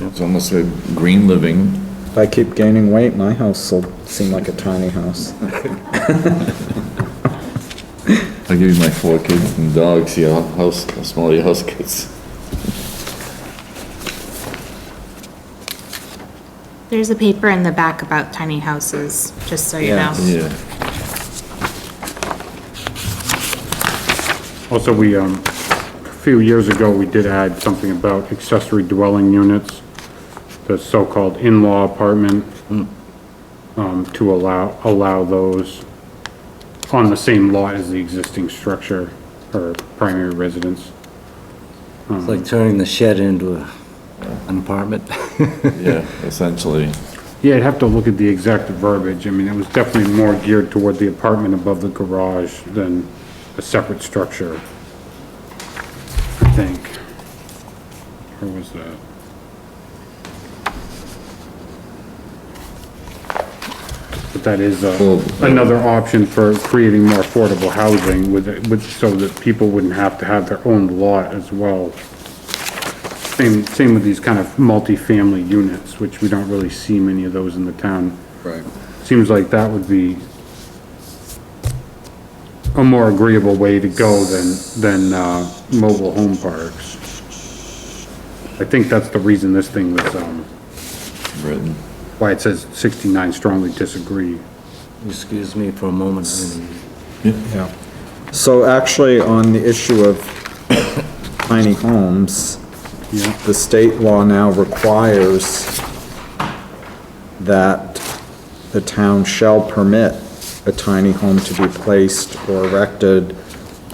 It's almost like green living. If I keep gaining weight, my house will seem like a tiny house. I'll give you my 4 kids and dogs, see how small your house gets. There's a paper in the back about tiny houses, just so you know. Yeah. Also, we, a few years ago, we did add something about accessory dwelling units, the so-called in-law apartment, to allow those on the same lot as the existing structure or primary residence. It's like turning the shed into an apartment. Yeah, essentially. Yeah, I'd have to look at the exact verbiage. I mean, it was definitely more geared toward the apartment above the garage than a separate structure, I think. Or was that? But that is, another option for creating more affordable housing so that people wouldn't have to have their own lot as well. Same with these kind of multi-family units, which we don't really see many of those in the town. Right. Seems like that would be a more agreeable way to go than mobile home parks. I think that's the reason this thing was, Written. why it says 69 strongly disagree. Excuse me for a moment. Yeah. So actually, on the issue of tiny homes, Yeah. the state law now requires that the town shall permit a tiny home to be placed or erected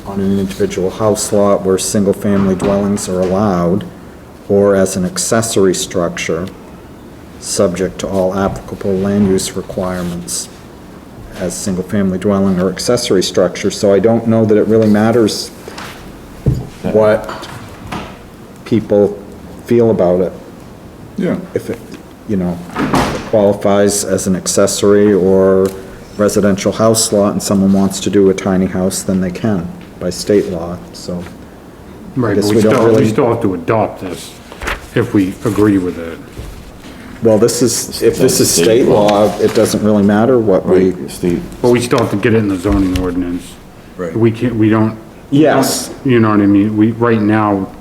on an individual house lot where single-family dwellings are allowed, or as an accessory structure, subject to all applicable land use requirements as single-family dwelling or accessory structure. So I don't know that it really matters what people feel about it. Yeah. If it, you know, qualifies as an accessory or residential house lot and someone wants to do a tiny house, then they can by state law, so. Right, guess but we don't we really- still have to adopt this if we agree with it. Well, this is, if this is state law, it doesn't really matter what we. Right, Steve. But we still have to get it in the zoning ordinance. Right. We can't, we don't. Yes. You know what I mean? Right now,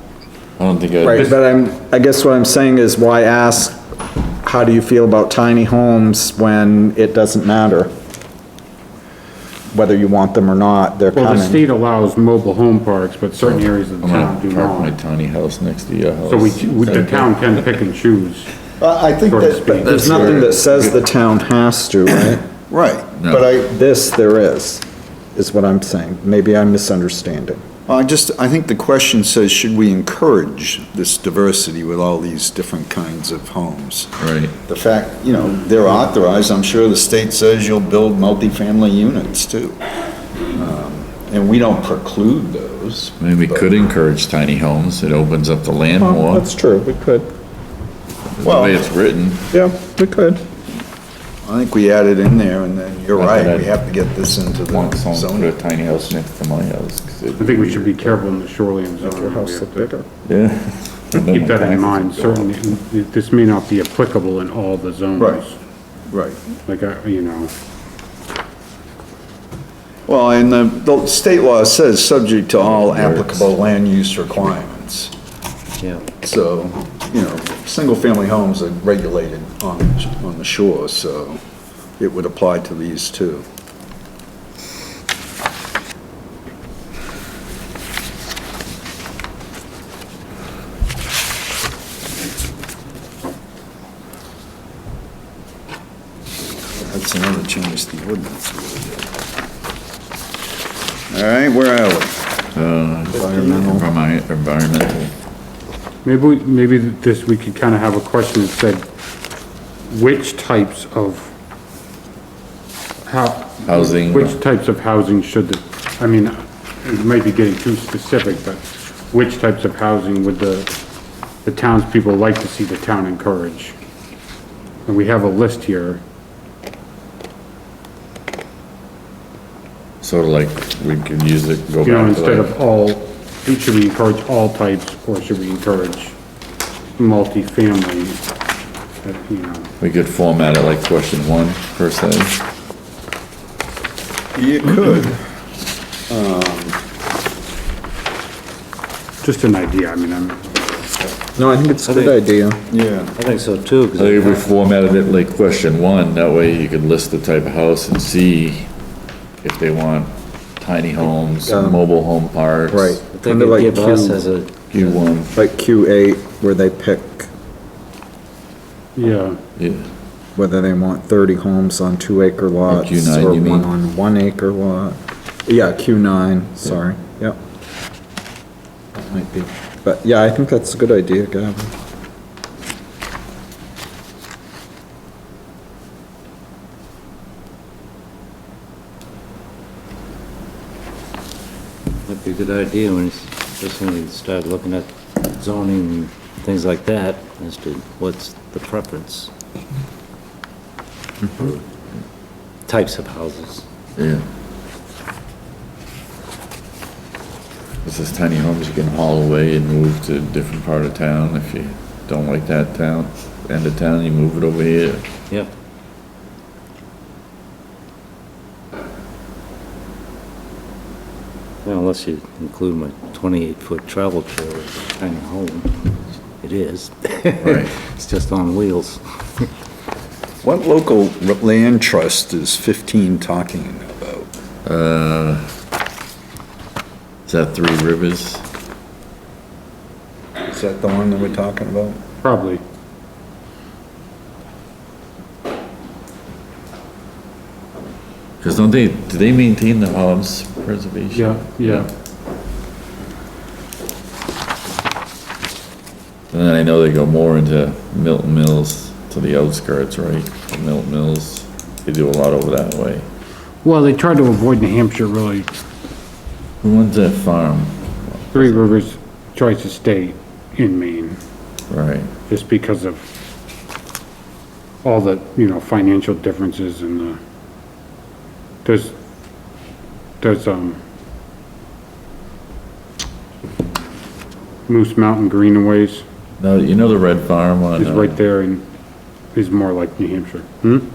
I don't think I. Right, but I guess what I'm saying is why ask, how do you feel about tiny homes when it doesn't matter? Whether you want them or not, they're well, the coming. state allows mobile home parks, but certain areas of the I'm town do gonna park my not. tiny house next to your house. So the town can pick and choose. I think So to that, speak. There's nothing that says the town has to, right? right, No. but This, there is what I'm saying. Maybe I'm misunderstanding. I think the question says, should we encourage this diversity with all these different kinds of homes? Right. The fact, they're authorized, I'm sure the state says you'll build multifamily units too. And we don't preclude those. I mean, we could encourage tiny homes. It opens up the land Well, more, that's true, we could. the way it's written. Yeah, we could. I think we add it in there, and then you're Not right, that we I have to get this into Want the someone to put zoning. a tiny house next to my house. 'cause I think we should be careful in the shoreline zone. Make your house We look have to bigger. Yeah. And then Keep that my in taxes mind, would go up. certainly, this may not be applicable in all the zones. Right. Right. Like, you know, Well, and the state law says, subject to all applicable land use requirements. Yeah. So, you know, single-family homes are regulated on the shore, so it would apply to these too. That's another change to the ordinance. All right, where are we? Environmental. maybe this, we could kind of have a question that said, which types of Housing. which types of housing should the, I mean, it might be getting too specific, but which types of housing would the townspeople like to see the town encourage? And we have a list here. Sort of like, we could use it, go You know, back to instead like, of all, should we encourage all types, or should we encourage multifamily? You know, we could format it like question 1 per se. You could. just an idea, I mean, No, I think it's a good idea. Yeah. I think so too, I think if we formatted it like question 1, that way you could list the type of house and see if they want tiny homes, mobile home parks. Right. They Kinda could like give us Q- as a, Q1, Like Q8, where they pick yeah, yeah. whether they want 30 homes on 2-acre lots. Q9, or you mean? one on 1-acre lot. Yeah, Q9, sorry, yep. That might be, but yeah, I think that's a good idea, Gavin. that'd be a good idea when, especially when you start looking at zoning and things like that, as to what's the preference. for Types of houses. Yeah. This is tiny homes you can haul away and move to a different part of town. If you don't like that town, end of town, you move it over here. Yep. Well, unless you include my 28-foot travel trailer as a tiny home. It is. Right. It's just on wheels. What local land trust is 15 talking about? Is that Three Rivers? Is that the one that we're talking about? probably. Because don't they, do they maintain the Hobbs Preservation? Yeah. And then I know they go more into Milton Mills, to the outskirts, right? Of Milton Mills, they do a lot over that way. Well, they try to avoid New Hampshire, really. Who owns that farm? Three Rivers tries to stay in Maine, Right, just because of all the, you know, financial differences and there's Moose Mountain Greenways now, you know the Red Farm on, is right there and is more like New Hampshire.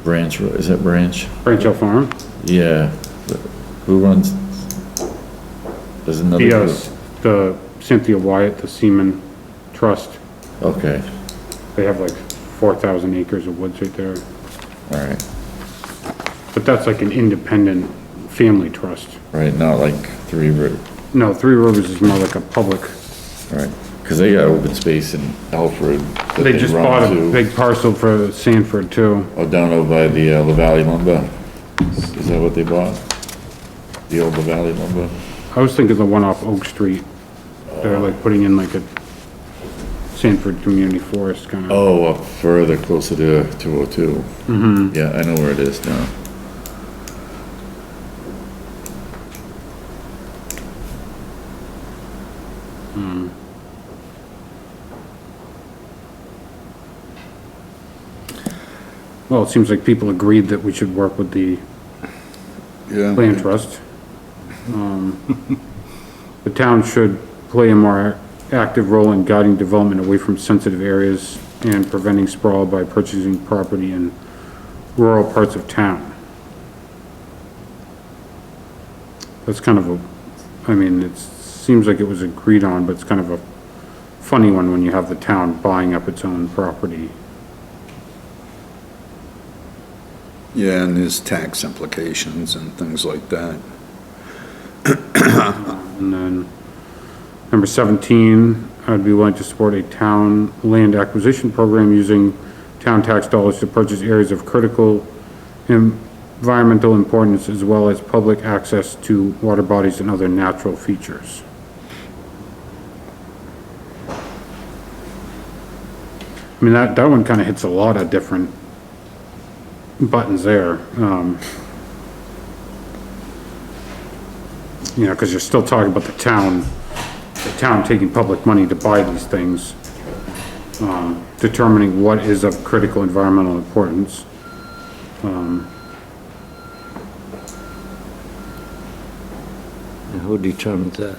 Branch, is that Branch? Branch Hill Farm? Yeah, who runs? There's another. Yes, the Cynthia Wyatt, the Seaman Trust, Okay, they have like 4,000 acres of woods right there. all right, But that's like an independent family trust. right, not like Three Rivers, No, Three Rivers is more like a public. right, because they got open space in Alfred. that They just run bought a to- big parcel for Sanford too. Oh, down over by the La Valley Lumber, is that what they bought? The old La Valley Lumber? I was thinking the one off Oak Street. They're like putting in like a Sanford Community Forest kind of. Oh, up further, closer to 202. Mm-hmm. Yeah, I know where it is now. Well, it seems like people agreed that we should work with the Yeah. land trust. The town should play a more active role in guiding development away from sensitive areas and preventing sprawl by purchasing property in rural parts of town. That's kind of a, I mean, it seems like it was agreed on, but it's kind of a funny one when you have the town buying up its own property. Yeah, and there's tax implications and things like that. And then, number 17, I'd be willing to support a town land acquisition program using town tax dollars to purchase areas of critical environmental importance as well as public access to water bodies and other natural features. I mean, that one kind of hits a lot of different buttons there. You know, because you're still talking about the town taking public money to buy these things, determining what is of critical environmental importance. And who determines that?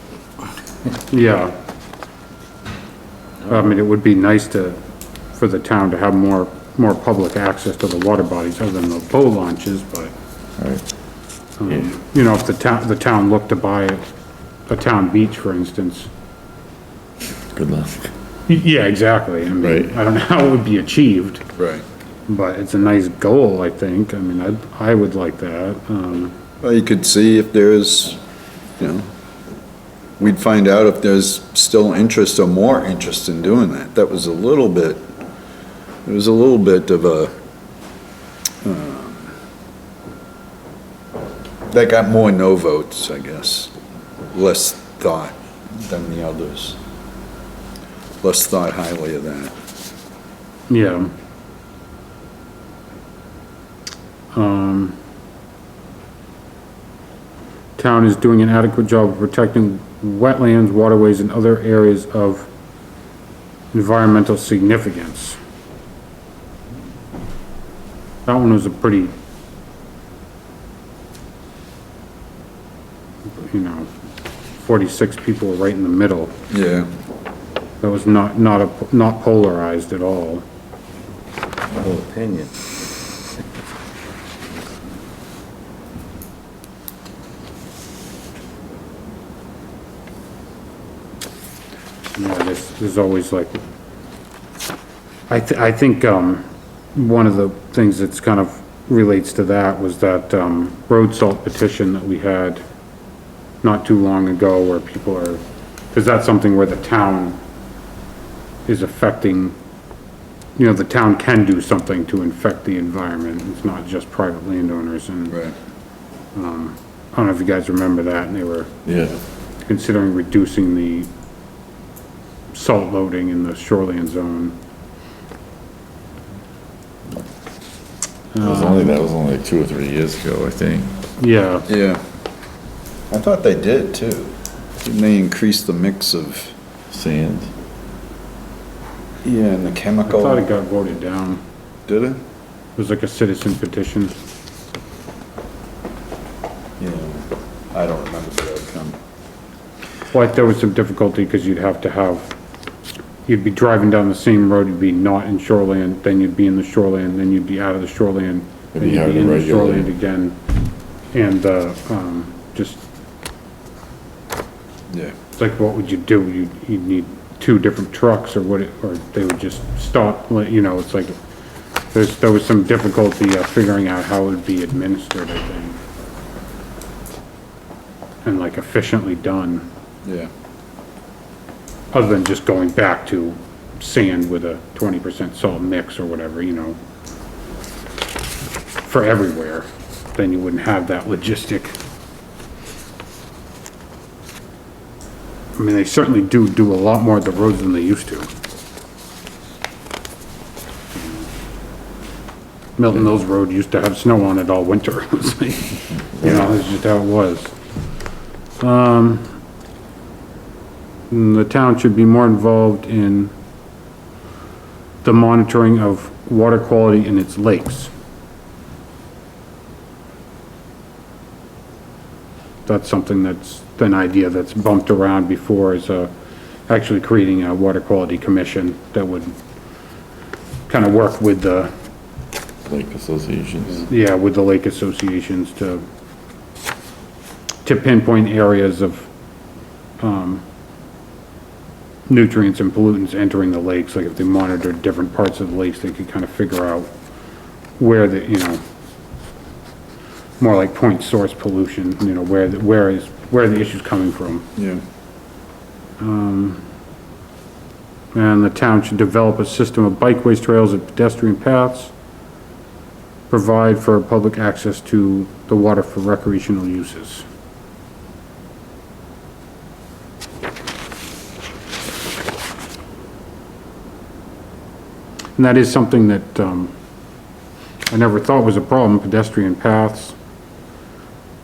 Yeah. I mean, it would be nice for the town to have more public access to the water bodies other than the boat launches, but, Right. you know, if the town looked to buy a town beach, for instance. Good luck. Yeah, exactly. I mean, Right. I don't know how it would be achieved, Right. but it's a nice goal, I think. I mean, I would like that. Well, you could see if there's, you know, we'd find out if there's still interest or more interest in doing that. That was a little bit, it was a little bit of a, that got more no votes, I guess. Less thought than the others. Less thought highly of that. Yeah. Town is doing an adequate job of protecting wetlands, waterways, and other areas of environmental significance. That one was a pretty, you know, 46 people were right in the middle. Yeah. That was not polarized at all. No opinion. Yeah, there's always like, I think, one of the things that's kind of relates to that was that, road salt petition that we had not too long ago where people are, because that's something where the town is affecting, you know, the town can do something to infect the environment. It's not just private landowners and, Right. I don't know if you guys remember that, and they were Yeah. considering reducing the salt loading in the shoreline zone. That was only like 2 or 3 years ago, I think. Yeah, Yeah. I thought they did too. Didn't they increase the mix of, Sand. yeah, and the I chemical? thought it got voted down. Did it? It was like a citizen petition. Yeah. I don't remember the outcome. Well, there was some difficulty because you'd be driving down the same road, you'd be not in shoreland, then you'd be in the shoreland, then you'd be out of the shoreland, then It'd be you'd hard be to in the regulate. shoreland again. And, just, Yeah. it's like, what would you do? You'd need 2 different trucks or or they would just stop, you know, it's like, there was some difficulty figuring out how it would be administered, I think. And like efficiently done. Yeah. Other than just going back to sand with a 20% salt mix or whatever, you know, for everywhere, then you wouldn't have that logistic. I mean, they certainly do a lot more of the roads than they used to. Milton Mills Road used to have snow on it all winter. It was like, you know, that's just how it was. The town should be more involved in the monitoring of water quality in its lakes. that's something that's an idea that's bumped around before, is actually creating a water quality commission that would kind of work with the, Lake associations. yeah, with the lake associations to pinpoint areas of, nutrients and pollutants entering the lakes. Like if they monitored different parts of the lakes, they could kind of figure out where the, you know, more like point source pollution, you know, where the issue's coming from. Yeah. And the town should develop a system of bikeways, trails, and pedestrian paths, provide for public access to the water for recreational uses. And that is something that, I never thought was a problem, pedestrian paths.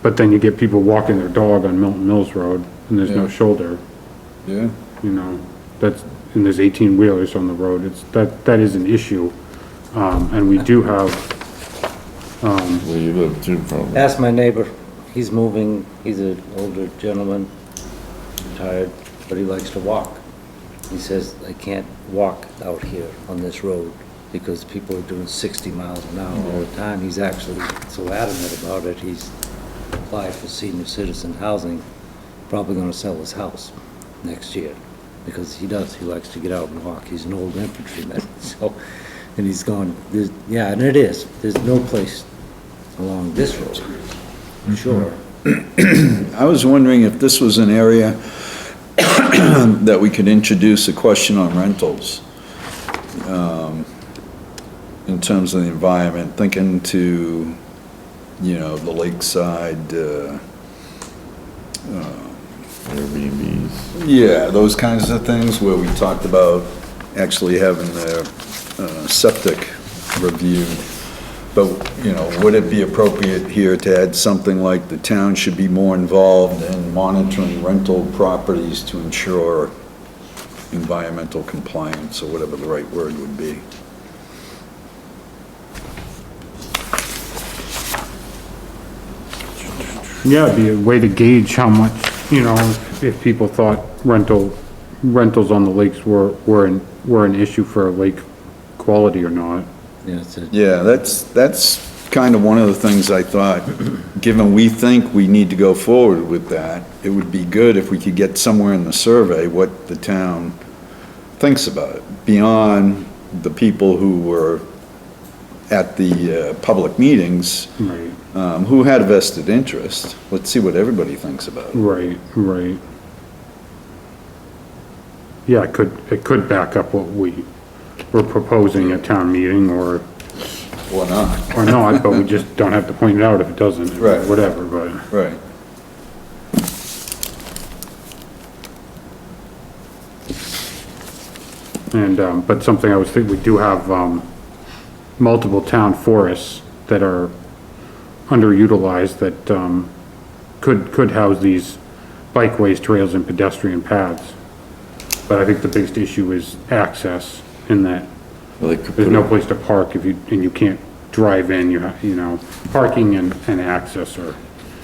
But then you get people walking their dog on Milton Mills Road, and there's no Yeah. shoulder, Yeah. you know, and there's 18-wheelers on the road. That is an issue. And we do have, Where you live too, probably. Ask my neighbor, he's moving, he's an older gentleman, retired, but he likes to walk. He says, I can't walk out here on this road because people are doing 60 miles an hour all the time. He's actually so adamant about it, he's applied for senior citizen housing, probably gonna sell his house next year, because he likes to get out and walk. He's an old infantryman, so, and he's gone, yeah, and it is, there's no place along this road, sure. I was wondering if this was an area that we could introduce a question on rentals, in terms of the environment, thinking to, you know, the lakeside, Airbnbs. yeah, those kinds of things where we talked about actually having their septic reviewed. But, you know, would it be appropriate here to add something like the town should be more involved in monitoring rental properties to ensure environmental compliance, or whatever the right word would be? yeah, it'd be a way to gauge how much, you know, if people thought rentals on the lakes were an issue for lake quality or not. Yeah, it's a, Yeah, that's kind of one of the things I thought, given we think we need to go forward with that, it would be good if we could get somewhere in the survey what the town thinks about it, beyond the people who were at the public meetings, Right, who had a vested interest. Let's see what everybody thinks about it. right. Yeah, it could back up what we were proposing at town meeting, or Or not. not, but we just don't have to point it out if it doesn't, Right. whatever, but. Right. And, but something I was thinking, we do have, multiple town forests that are underutilized that, could house these bikeways, trails, and pedestrian paths. But I think the biggest issue is access, in that Well, they could there's put no a- place to park and you can't drive in, you know, parking and access are.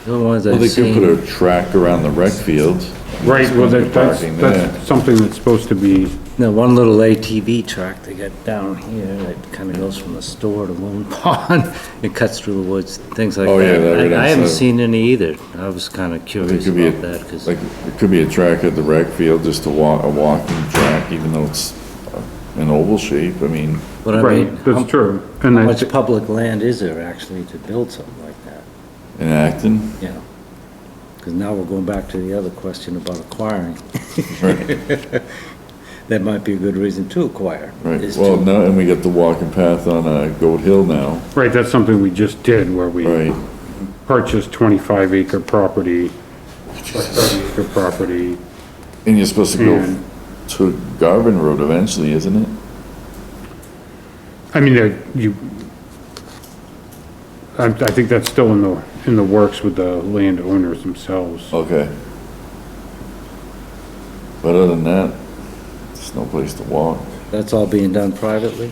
the ones Well, I've they could put seen, a track around the rec fields. Right, well, There's parking there. that's something that's supposed to be, the one little ATV track they got down here, that kinda goes from the store to Lone Pond, it cuts through the woods, things like that. Oh, yeah, that right I haven't outside. seen any either. I was kinda It curious could be, about that, 'cause like, it could be a track at the rec field, just a walking track, even though it's an oval shape, I mean, but I mean, right, that's true. And how I much thi- public land is there actually to build something like that? in Acton. Yeah. Because now we're going back to the other question about acquiring. That might be a good reason to acquire. Right, is well, to- no, and we got the walking path on, Goat Hill now, Right, that's something we just did, where we right? purchased 25-acre property, or 30-acre property, And you're supposed to go and, to Garvin Road eventually, isn't it? I mean, I think that's still in the works with the landowners themselves. Okay. But other than that, there's no place to walk. That's all being done privately?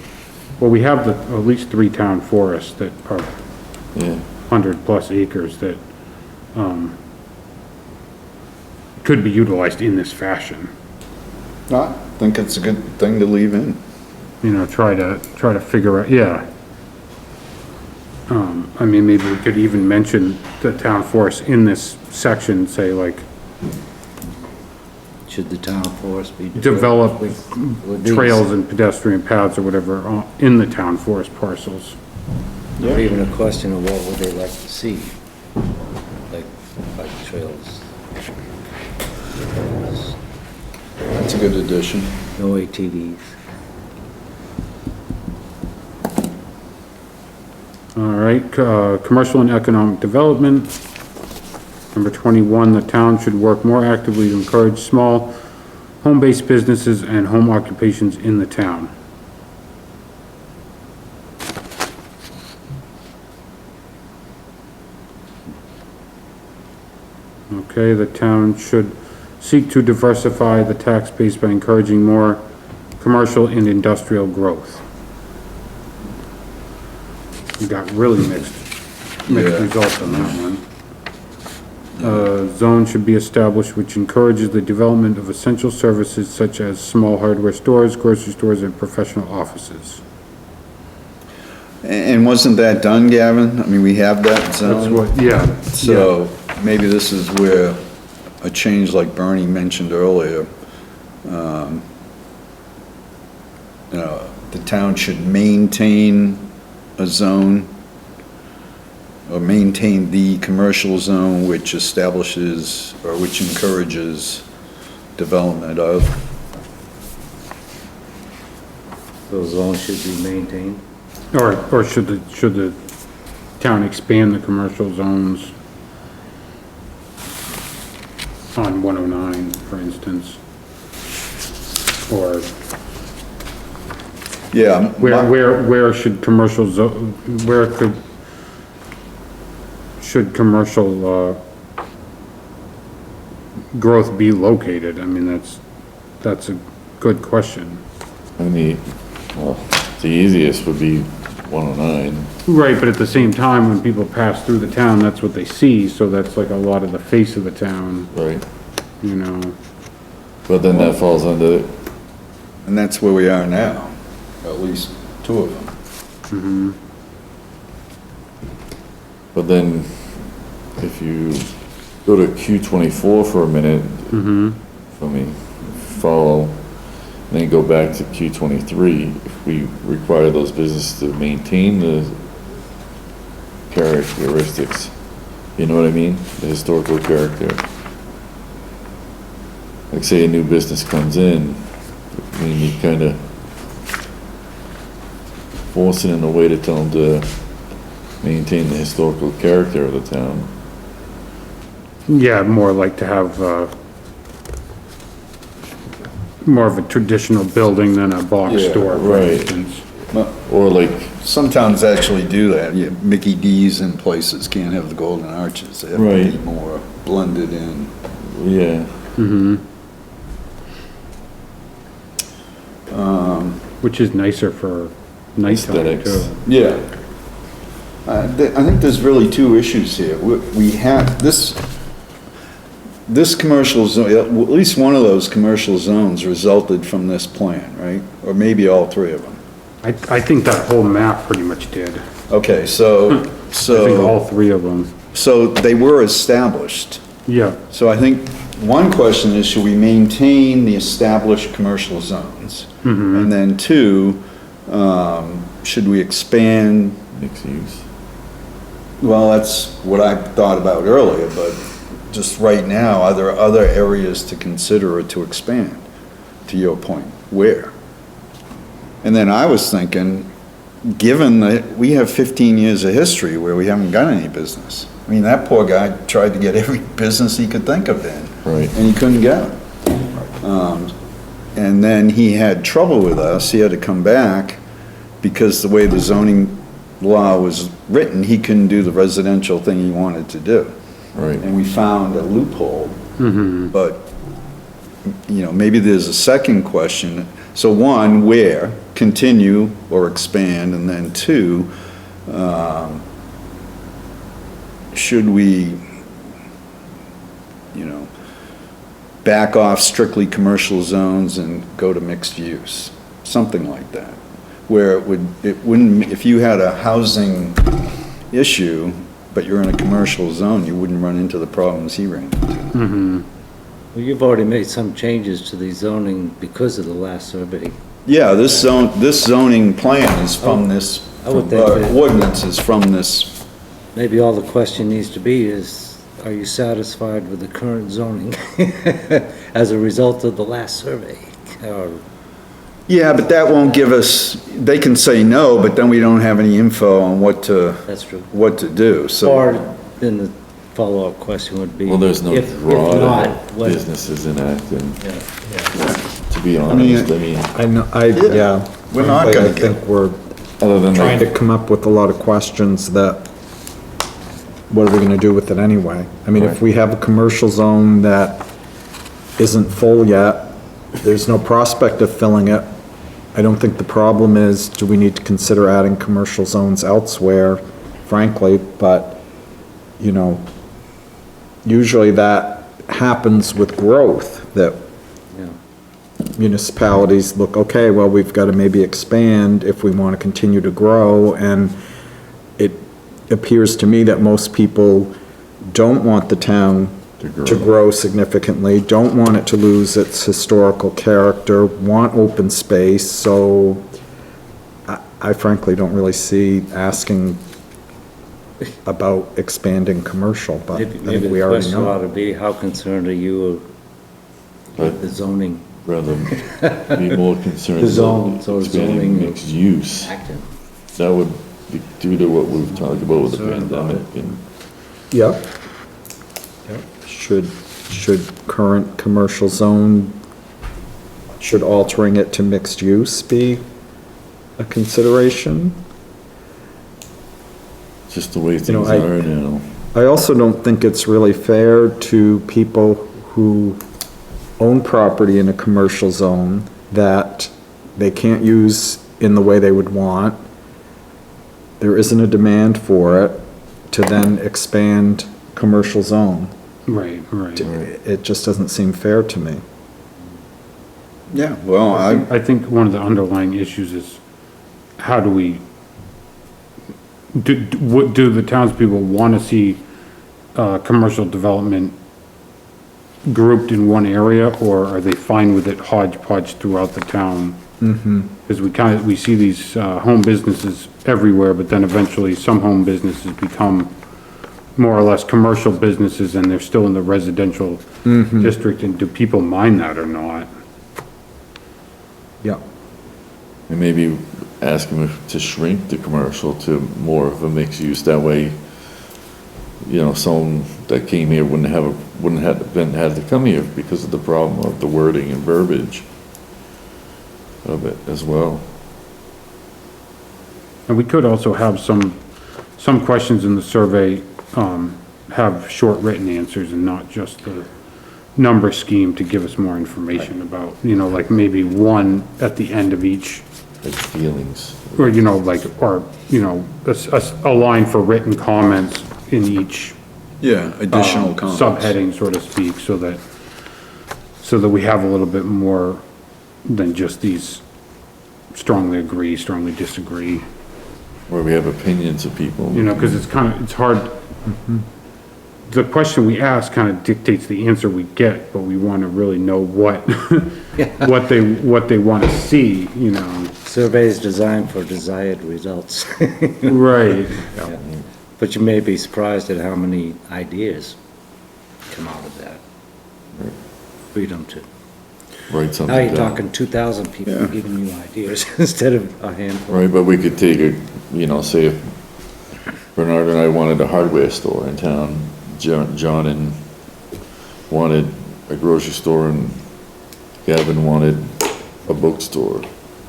Well, we have at least 3 town forests that are Yeah, 100+ acres that, could be utilized in this fashion. I think it's a good thing to leave in. You know, try to figure out, yeah. I mean, maybe we could even mention the town forest in this section, say like, Should the town forest be develop with these? trails and pedestrian paths or whatever in the town forest parcels. Or even a question of what would they like to see? Like bike trails. That's a good addition. No ATVs. All right, commercial and economic development. Number 21, the town should work more actively to encourage small home-based businesses and home occupations in the town. Okay, the town should seek to diversify the tax base by encouraging more commercial and industrial growth. You got really mixed Yeah. results on that one. Zone should be established which encourages the development of essential services such as small hardware stores, grocery stores, and professional offices. And wasn't that done, Gavin? I mean, we have that zone. That's what, yeah. So maybe this is where a change like Bernie mentioned earlier, the town should maintain a zone or maintain the commercial zone which establishes or which encourages development of. Those zones should be maintained. Or should the town expand the commercial zones on 109, for instance? Or Yeah. where should commercial should commercial, growth be located? I mean, that's a good question. And the easiest would be 109. Right, but at the same time, when people pass through the town, that's what they see, so that's like a lot of the face of the town, Right. you know? But then that falls under, And that's where we are now, at least two of them. but then if you go to Q24 for a minute, for me, follow, and then go back to Q23, if we require those businesses to maintain the characteristics, you know what I mean? The historical character. Like say a new business comes in, I mean, you kind of force it in a way to tell them to maintain the historical character of the town. Yeah, more like to have, more of a traditional building than a box Yeah, store, for right. instance. Or like, Some towns actually do that. Yeah, Mickey D's in places can't have the golden arches. They have to Right. be more blended in. yeah, Which is nicer for nighttime Aesthetics. too. Yeah. I think there's really two issues here. We have, this commercial zone, at least one of those commercial zones resulted from this plan, right? Or maybe all three of them. I think that whole map pretty much did. Okay, so, I think all three of them. so they were established. Yeah, So I think one question is, should we maintain the established commercial zones? And then two, should we expand? mixed use. Well, that's what I thought about earlier, but just right now, are there other areas to consider or to expand? To your point, where? And then I was thinking, given that we have 15 years of history where we haven't got any business. I mean, that poor guy tried to get every business he could think of in. Right. And he couldn't get it. And then he had trouble with us, he had to come back, because the way the zoning law was written, he couldn't do the residential thing he wanted to do. Right. And we found a loophole. But, you know, maybe there's a second question. So one, where, continue or expand, and then two, should we, you know, back off strictly commercial zones and go to mixed use, something like that. Where it wouldn't, if you had a housing issue, but you're in a commercial zone, you wouldn't run into the problems he ran into. Well, you've already made some changes to the zoning because of the last survey. Yeah, this zoning plan is from this, I would think that- ordinance is from this. Maybe all the question needs to be is, are you satisfied with the current zoning as a result of the last survey? Or, Yeah, but that won't give us, they can say no, but then we don't have any info on what to that's true. do, so. Or then the follow-up question would be. Well, there's no if draw not, to what- businesses in Acton, Yeah. to be honest, I mean, I know, yeah. We're not Frankly, gonna I think we're other than trying to like, come up with a lot of questions that, what are we gonna do with it anyway? I mean, if Right. we have a commercial zone that isn't full yet, there's no prospect of filling it. I don't think the problem is, do we need to consider adding commercial zones elsewhere, frankly, but, you know, usually that happens with growth, that Yeah. municipalities look, okay, well, we've got to maybe expand if we want to continue to grow, and it appears to me that most people don't want the town to grow significantly, don't want it to lose its historical character, want open space, so I frankly don't really see asking about expanding commercial, but I Maybe think we the already question ought know. to be, how concerned are you with the zoning rather be more concerned The zone, about so expanding zoning- mixed use. acting? That would be due to what we've talked about with the Concerned about pandemic and Yep. Should current commercial zone, should altering it to mixed use be a consideration? just the way things know, I- are now. I also don't think it's really fair to people who own property in a commercial zone that they can't use in the way they would want. There isn't a demand for it, to then expand commercial zone. Right, right. It just doesn't seem fair to me. Yeah, well, I think one of the underlying issues is, how do we, what do the townspeople want to see, commercial development grouped in one area, or are they fine with it hodgepodge throughout the town? Because we see these, home businesses everywhere, but then eventually some home businesses become more or less commercial businesses, and they're still in the residential district, and do people mind that or not? Yeah. And maybe ask them to shrink the commercial to more of a mixed use, that way, you know, someone that came here wouldn't have had to come here because of the problem of the wording and verbiage of it as well. And we could also have some questions in the survey, have short written answers and not just the number scheme to give us more information about, you know, like maybe one at the end of each, Like feelings. or, you know, like, or, you know, a line for written comments in each yeah, additional comments. subheading, so to speak, so that we have a little bit more than just these strongly agree, strongly disagree, Where we have opinions of people. you know, because it's hard. The question we ask kind of dictates the answer we get, but we want to really know what they want to see, you know. Survey is designed for desired results. Right. But you may be surprised at how many ideas come out of that. Freedom to. Write something Now you're down. talking 2,000 people Yeah. giving you ideas instead of a handful. Right, but we could take a, you know, say if Bernard and I wanted a hardware store in town, John and wanted a grocery store, and Gavin wanted a bookstore.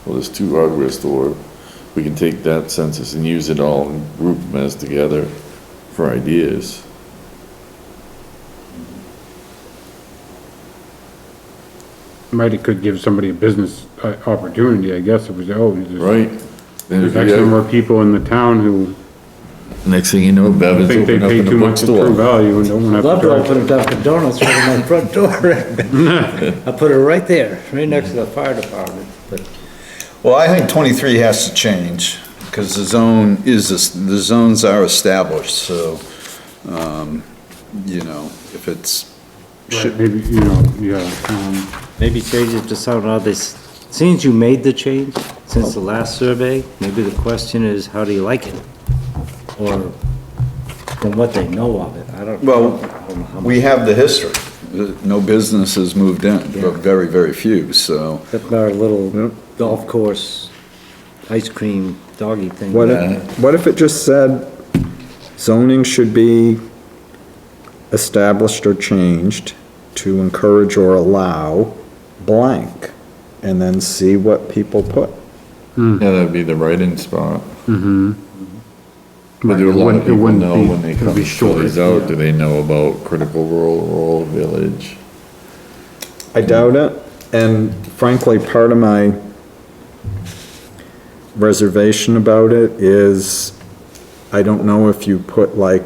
Well, there's two hardware stores. We can take that census and use it all and group them as together for ideas. It could give somebody a business opportunity, I guess, if we say, oh, Right? And there's if X you number have- of people in the town who Next thing you know, I Bevan's think they opened up pay in too the much for True bookstore. Value and don't I'd have love to to drive. open a Dunkin' Donuts right in my front door. I put it right there, right next to the fire department, but Well, I think 23 has to change, because the zones are established, so, you know, if it's, Right, maybe, you know, yeah, maybe change it to something other. Since you made the change, since the last survey, maybe the question is, how do you like it? Or from what they know of it, I don't. Well, I don't know how we much. have the history. No business has moved in, but very, very few, so. Except our little golf course, ice cream, doggy thing. What if it just said zoning should be established or changed to encourage or allow blank, and then see what people put? Yeah, that'd be the write-in spot. mm-hmm. But do a It lot of wouldn't- it people wouldn't know be- when they it'd come be to fill these short, out? yeah. Do they know about critical rural village? I doubt it, and frankly, part of my reservation about it is, I don't know if you put like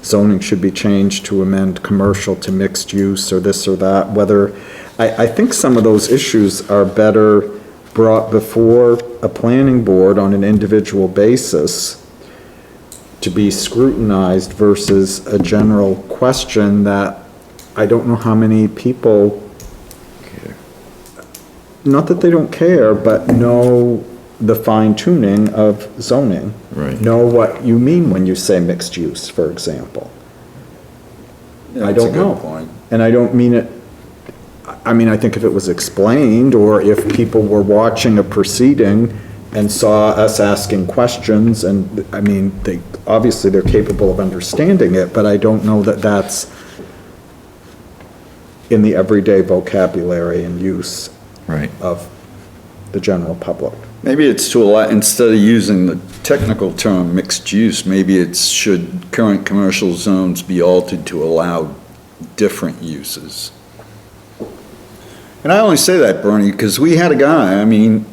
zoning should be changed to amend commercial to mixed use or this or that, whether, I think some of those issues are better brought before a planning board on an individual basis to be scrutinized versus a general question that I don't know how many people, not that they don't care, but know the fine tuning of zoning. Right. Know what you mean when you say mixed use, for example. I That's a don't good know. point. And I don't mean it, I mean, I think if it was explained, or if people were watching a proceeding and saw us asking questions, and, I mean, they, obviously they're capable of understanding it, but I don't know that that's in the everyday vocabulary and use Right. of the general public. Maybe it's to allow, instead of using the technical term mixed use, maybe it's should current commercial zones be altered to allow different uses? And I only say that, Bernie, because we had a guy, I mean,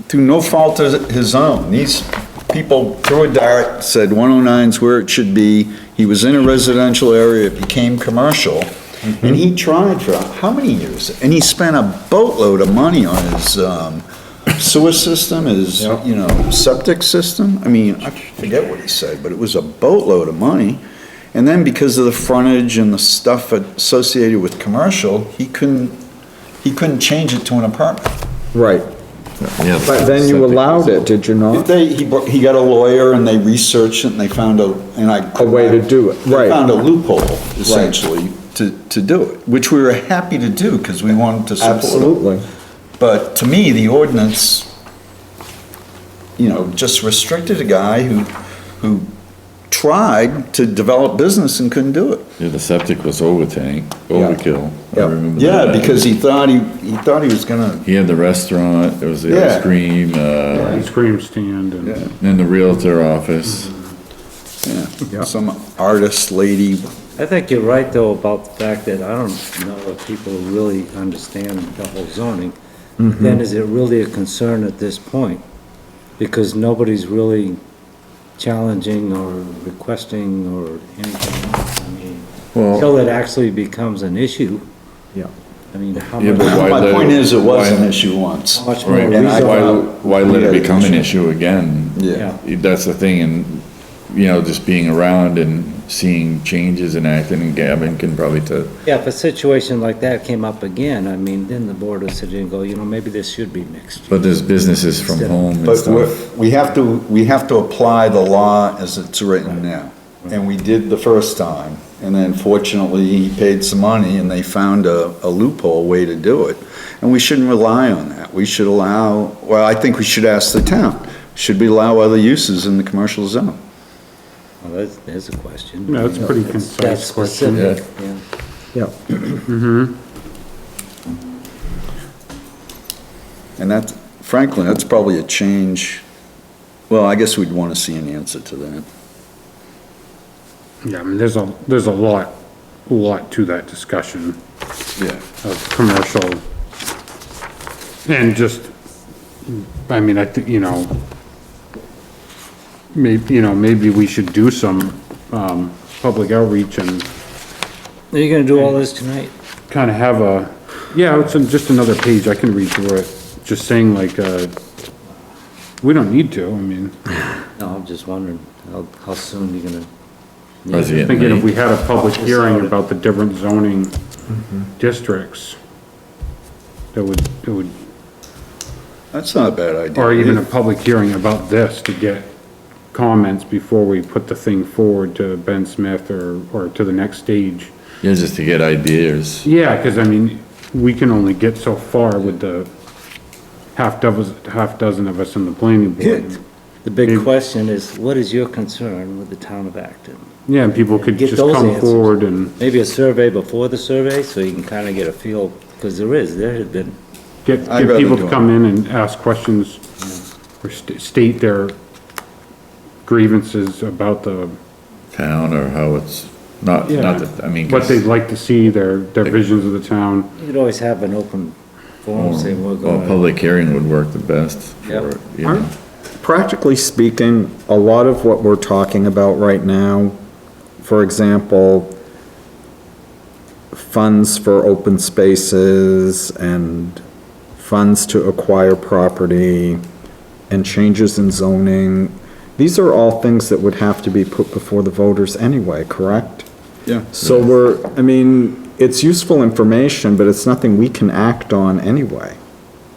through no fault of his own, these people threw a dart, said 109's where it should be, he was in a residential area, it became commercial, and he tried for how many years? And he spent a boatload of money on his, sewer system, his, you know, septic system. I mean, I forget what he said, but it was a boatload of money. And then because of the frontage and the stuff associated with commercial, he couldn't change it to an apartment. Right. Yeah. But then you allowed it, did you not? He got a lawyer and they researched it and they found a way to do it, They right. found a loophole, essentially, to do it, which we were happy to do because we wanted to support it. Absolutely. But to me, the ordinance, you know, just restricted a guy who tried to develop business and couldn't do it. Yeah, the septic was overkill. I Yeah. remember Yeah, that. because he thought he was gonna, He had the restaurant, there was the Yeah. ice cream, ice cream stand and. and the realtor office. yeah, some artist lady. I think you're right, though, about the fact that I don't know if people really understand the whole zoning. Then is it really a concern at this point? Because nobody's really challenging or requesting or anything else. I mean, Well, until it actually becomes an issue, Yeah. I mean, how Yeah, much, but why My let point it- is, it was why- an issue once. how much more Right, And I reason? thought- why let Yeah, it become an sure. issue again? Yeah. That's the thing, and, you know, just being around and seeing changes and acting, and Gavin can probably tell. Yeah, if a situation like that came up again, I mean, then the board would sit and go, you know, maybe this should be mixed. But there's businesses from home and But stuff. we have to apply the law as it's written now. And we did the first time, and then fortunately, he paid some money and they found a loophole way to do it. And we shouldn't rely on that. We should allow, well, I think we should ask the town, should we allow other uses in the commercial zone? Well, there's a question. Yeah, that's a pretty That's concise question. specific, yeah. Yeah. And that, frankly, that's probably a change, well, I guess we'd want to see an answer to that. Yeah, I mean, there's a lot to that discussion Yeah. of commercial. And just, I mean, I think, you know, maybe we should do some, public outreach and Are you gonna do all this tonight? kind of have it's just another page, I can read through it, just saying like, we don't need to, I mean, No, I'm just wondering, how soon you're gonna. Or is it getting thinking if late? we had a public hearing about the different zoning districts, it would, That's not a bad idea. or even a public hearing about this to get comments before we put the thing forward to Ben Smith or to the next stage. Yeah, just to get ideas. Yeah, because I mean, we can only get so far with the half dozen of us in the planning board. The big question is, what is your concern with the town of Acton? Yeah, and people could Get just those come answers. forward and Maybe a survey before the survey, so you can kinda get a feel, because there have been, get I'd rather people do to it. come in and ask questions or state their grievances about the, Town or how it's, not that, I mean. what 'cause- they'd like to see, their visions of the town. you could always have an open forum saying we're Well, a gonna. public hearing would work the best Yep. for it, you know. Practically speaking, a lot of what we're talking about right now, for example, funds for open spaces and funds to acquire property and changes in zoning, these are all things that would have to be put before the voters anyway, correct? Yeah. So it's useful information, but it's nothing we can act on anyway,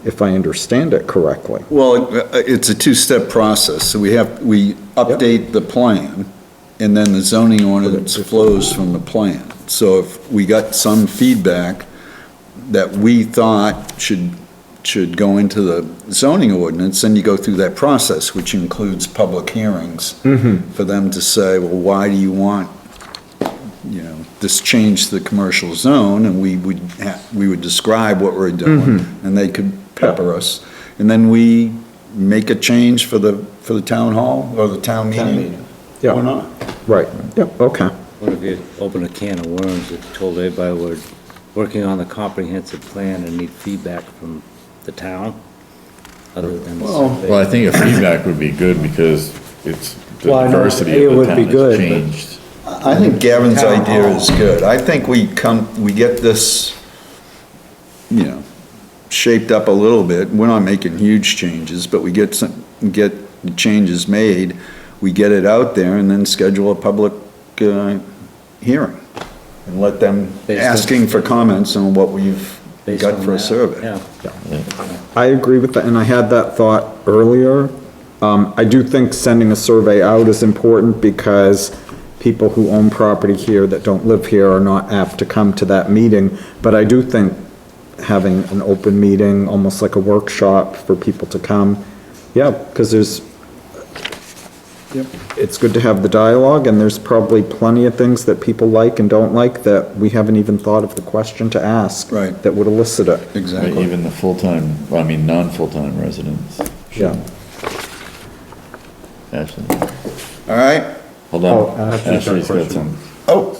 if I understand it correctly. Well, it's a two-step process. So we update the plan, and then the zoning ordinance flows from the plan. So if we got some feedback that we thought should go into the zoning ordinance, then you go through that process, which includes public hearings for them to say, well, why do you want, this change to the commercial zone? And we would describe what we're doing, and they could pepper us. And then we make a change for the town hall or the town meeting. Yeah. Or not. Right, yep, okay. What if you open a can of worms that told everybody we're working on the comprehensive plan and need feedback from the town, other than the survey? Well, I think a feedback would be good because it's, the Well, I know diversity it of the would be town good, has but- changed. I think Gavin's idea is good. I think we get this, shaped up a little bit. We're not making huge changes, but we get the changes made, we get it out there, and then schedule a public, hearing. And let them, Based on- asking for comments on what we've Based got on for a that, survey. Yeah. I agree with that, and I had that thought earlier. I do think sending a survey out is important because people who own property here that don't live here are not apt to come to that meeting. But I do think having an open meeting, almost like a workshop for people to come, because it's good to have the dialogue, and there's probably plenty of things that people like and don't like that we haven't even thought of the question to ask. Right. That would elicit it. Exactly. Even the non-full-time residents. Yeah. Ashley, All right? hold Oh, on. Ashley's got a Ashley's got question. some. Oh,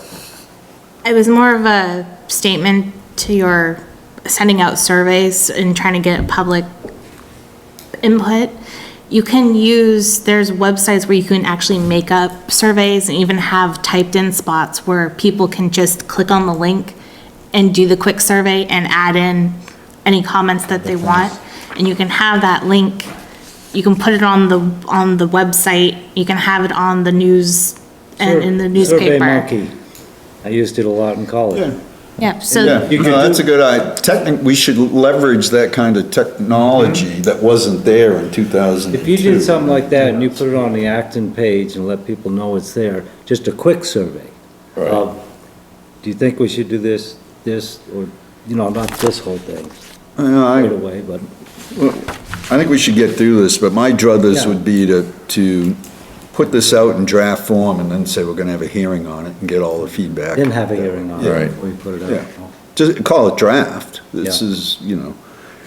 It was more of a statement to your sending out surveys and trying to get public input. You can there's websites where you can actually make up surveys and even have typed in spots where people can just click on the link and do the quick survey and add in any comments that they want. And you can have that link, you can put it on the website, you can have it on the news and in the Survey newspaper. Monkey. I used it a lot in college. Yeah, so. yeah, no, that's a good idea. We should leverage that kind of technology that wasn't there in 2002. If you did something like that and you put it on the Acton page and let people know it's there, just a quick survey. Do you think we should do this, or, not this whole thing right away, but I think we should get through this, but my druthers Yeah. would be to put this out in draft form and then say we're gonna have a hearing on it and get all the feedback. didn't have a hearing on it Right. before we put it Yeah. out. Just call it draft. This Yeah. is,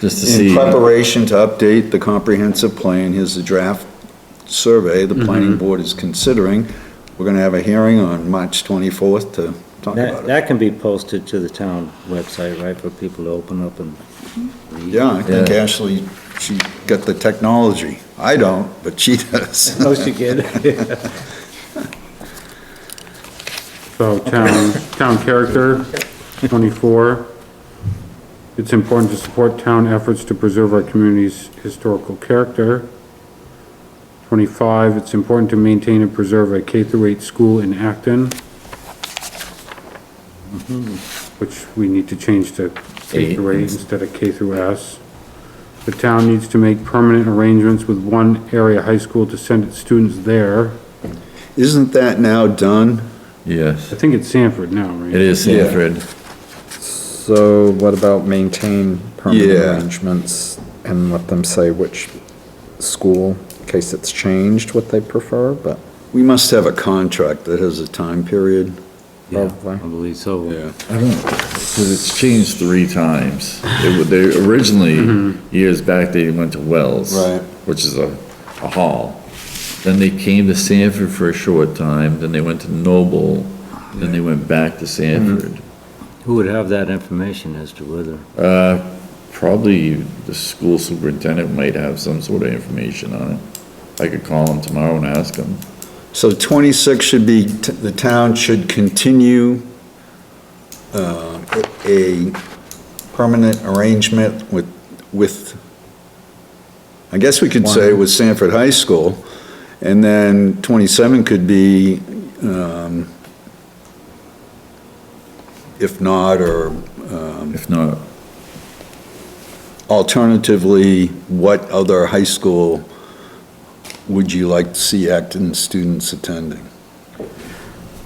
Just to in see. preparation to update the comprehensive plan, here's the draft survey the planning board is considering. We're gonna have a hearing on March 24th to talk That, about it. that can be posted to the town website, right, for people to open up and read? Yeah, I think Yeah. Ashley, she got the technology. I don't, but she does. Oh, she did? So town character, 24. It's important to support town efforts to preserve our community's historical character. 25, it's important to maintain and preserve a K through 8 school in Acton. Which we need to change to K through 8 instead of K through S. The town needs to make permanent arrangements with one area high school to send its students there. Isn't that now done? Yes, I think it's Sanford now, right? it is Sanford. So what about maintain permanent Yeah. arrangements and let them say which school, in case it's changed, what they prefer, but We must have a contract that has a time period. Yeah, Probably. I believe so. Yeah. I don't, because it's changed 3 times. They originally, years back, they went to Wells. Right. Which is a hall. Then they came to Sanford for a short time, then they went to Noble, then they went back to Sanford. Who would have that information as to whether? Probably the school superintendent might have some sort of information on it. I could call him tomorrow and ask him. So 26 should be, the town should continue a permanent arrangement with, I guess we could say with Sanford High School, and then 27 could be, if not, or If not, alternatively, what other high school would you like to see Acton students attending?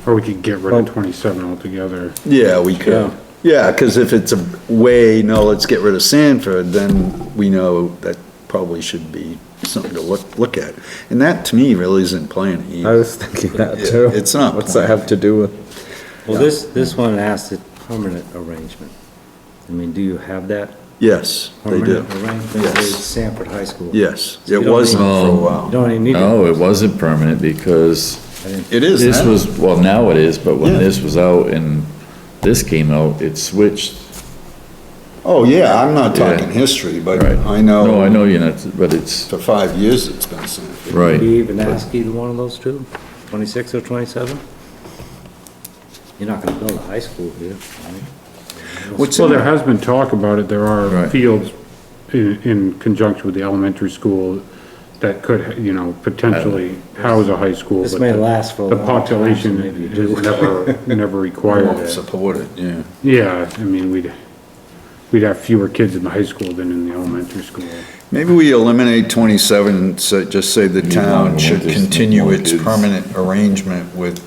Or we could get rid of 27 altogether. Yeah, we could. Yeah, because if it's a way, no, let's get rid of Sanford, then we know that probably should be something to look at. And that, to me, really isn't playing I either. was thinking that Yeah, too. it's not What's that have to do with? Well, this one asks a permanent arrangement. I mean, do you have that Yes, they do. permanent arrangement Yes. with Sanford High School? Yes, So you it don't wasn't need- for a You while. don't even need it. no, it wasn't permanent because It is this now. was, well, now it is, but when Yeah. this was out and this came out, it switched. Oh, yeah, I'm not Yeah. talking history, but Right. I know. No, I know you're not, but it's, For 5 years, it's been Sanford. Do right. you even ask either one of those two? 26 or 27? You're not gonna build a high school here, right? What's Well, in there has been talk about it. There are Right. fields in conjunction with the elementary school that could, you know, potentially house a high school. This but may the- last for a The long time, so population maybe you has do. never I required won't it. support it, yeah. Yeah, I mean, we'd have fewer kids in the high school than in the elementary school. Maybe we eliminate 27 and just say the Need town longer should winters, continue more its kids. permanent arrangement with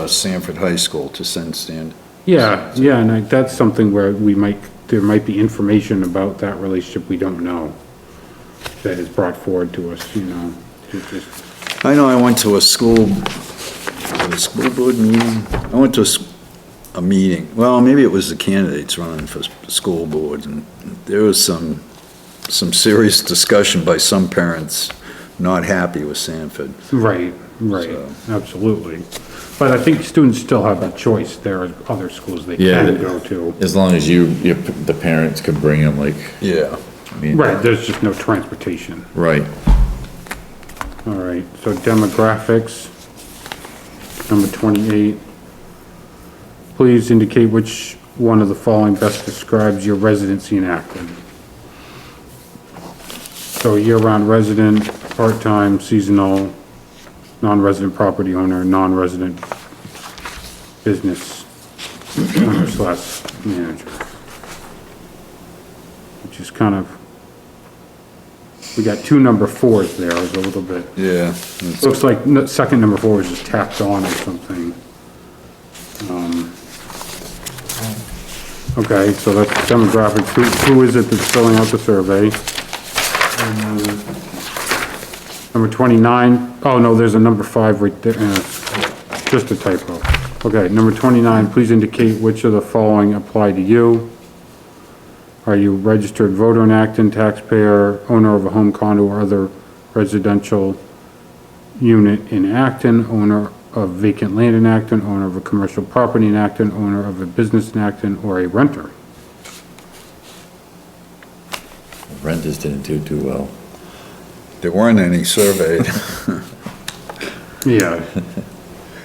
Sanford High School to send stand. Yeah, and that's something where there might be information about that relationship we don't know that is brought forward to us, you know. It just, I know I went to a school board meeting. I went to a meeting. Well, maybe it was the candidates running for school board, and there was some serious discussion by some parents not happy with Sanford. right, absolutely. But I think students still have that choice. There are other schools they Yeah. can go to. As long as the parents could bring them, like, Yeah. I mean. Right, there's just no transportation. Right. All right, so demographics, number 28. Please indicate which one of the following best describes your residency in Acton. So year-round resident, part-time, seasonal, non-resident property owner, non-resident business owner slash manager. Which is kind of, we got 2 number 4s there, is a little bit. Yeah. Looks like second number 4 is just tacked on or something. Okay, so that's demographics. Who is it that's filling out the survey? Number 29, oh no, there's a number 5 right there, just a typo. Okay, number 29, please indicate which of the following apply to you. Are you registered voter in Acton, taxpayer, owner of a home condo or other residential unit in Acton, owner of vacant land in Acton, owner of a commercial property in Acton, owner of a business in Acton, or a renter. Renters didn't do too well. There weren't any surveyed. Yeah,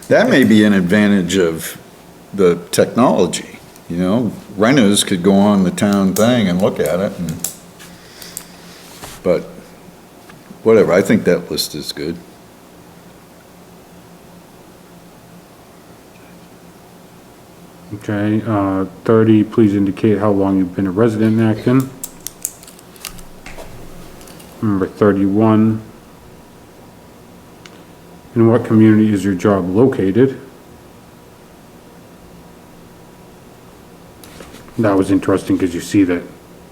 That may be an advantage of the technology, you know? Renters could go on the town thing and look at it and, but whatever, I think that list is good. okay, 30, please indicate how long you've been a resident in Acton. Number 31, in what community is your job located? That was interesting because you see that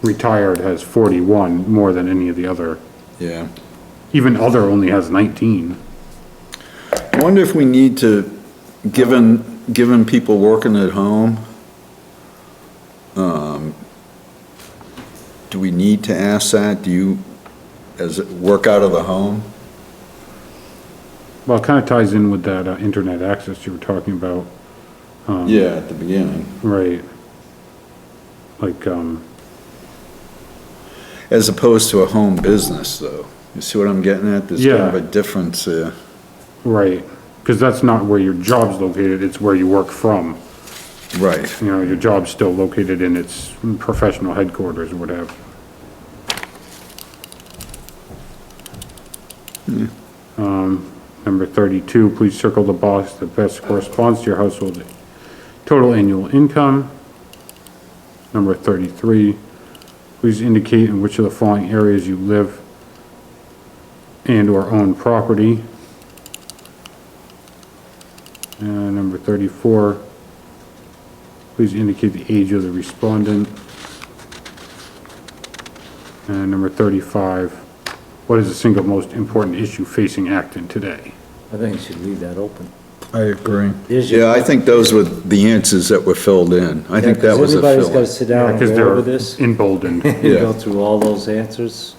retired has 41 more than any of the other. Yeah. Even other only has 19. I wonder if we need to, given people working at home, do we need to ask that? Do you, as it work out of the home? Well, it kind of ties in with that internet access you were talking about. Yeah, at the beginning. Right. Like, As opposed to a home business, though. You see what I'm getting at? There's kind of Yeah. a difference there. right, because that's not where your job's located, it's where you work from. Right. You know, your job's still located in its professional headquarters or whatever. Number 32, please circle the box that best corresponds to your household total annual income. Number 33, please indicate in which of the following areas you live and/or own property. And number 34, please indicate the age of the respondent. And number 35, what is the single most important issue facing Acton today? I think you should leave that open. I agree. There's your- Yeah, I think those were the answers that were filled in. I think that was a Everybody's gotta fill. sit down and Because go over they're this, emboldened. and Yeah. go through all those answers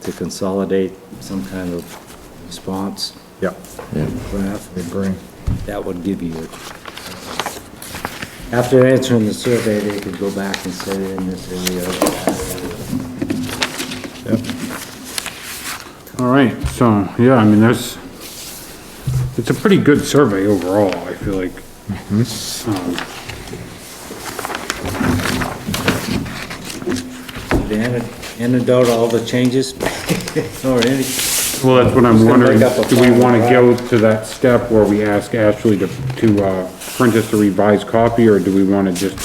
to consolidate some kind of response Yeah, graph. I agree. That would give you, after answering the survey, they could go back and say in this area. All right, so, yeah, I mean, it's a pretty good survey overall, I feel like. The antidote, all the changes, or any, Well, that's what I'm Just gonna wondering, make up a do we final wanna draft. go to that step where we ask Ashley to print us a revised copy, or do we wanna just,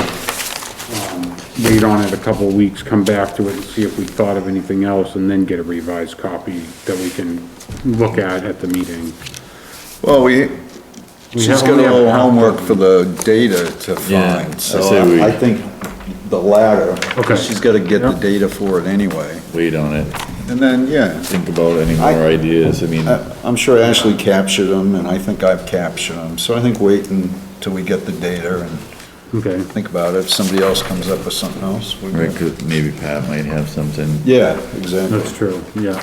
wait on it a couple of weeks, come back to it and see if we thought of anything else, and then get a revised copy that we can look at the meeting? Well, she's got a only have little half homework of for the data to Yeah, find, I so say we- I think the latter. Okay. She's gotta get the Yep. data for it anyway. Wait on it, And then, yeah, think about any more ideas, I mean, I'm sure Ashley captured them, and I think I've captured them, so I think wait until we get the data and Okay, think about it. If somebody else comes up with something else, we right, can. 'cause maybe Pat might have something. Yeah, exactly. that's true, yeah.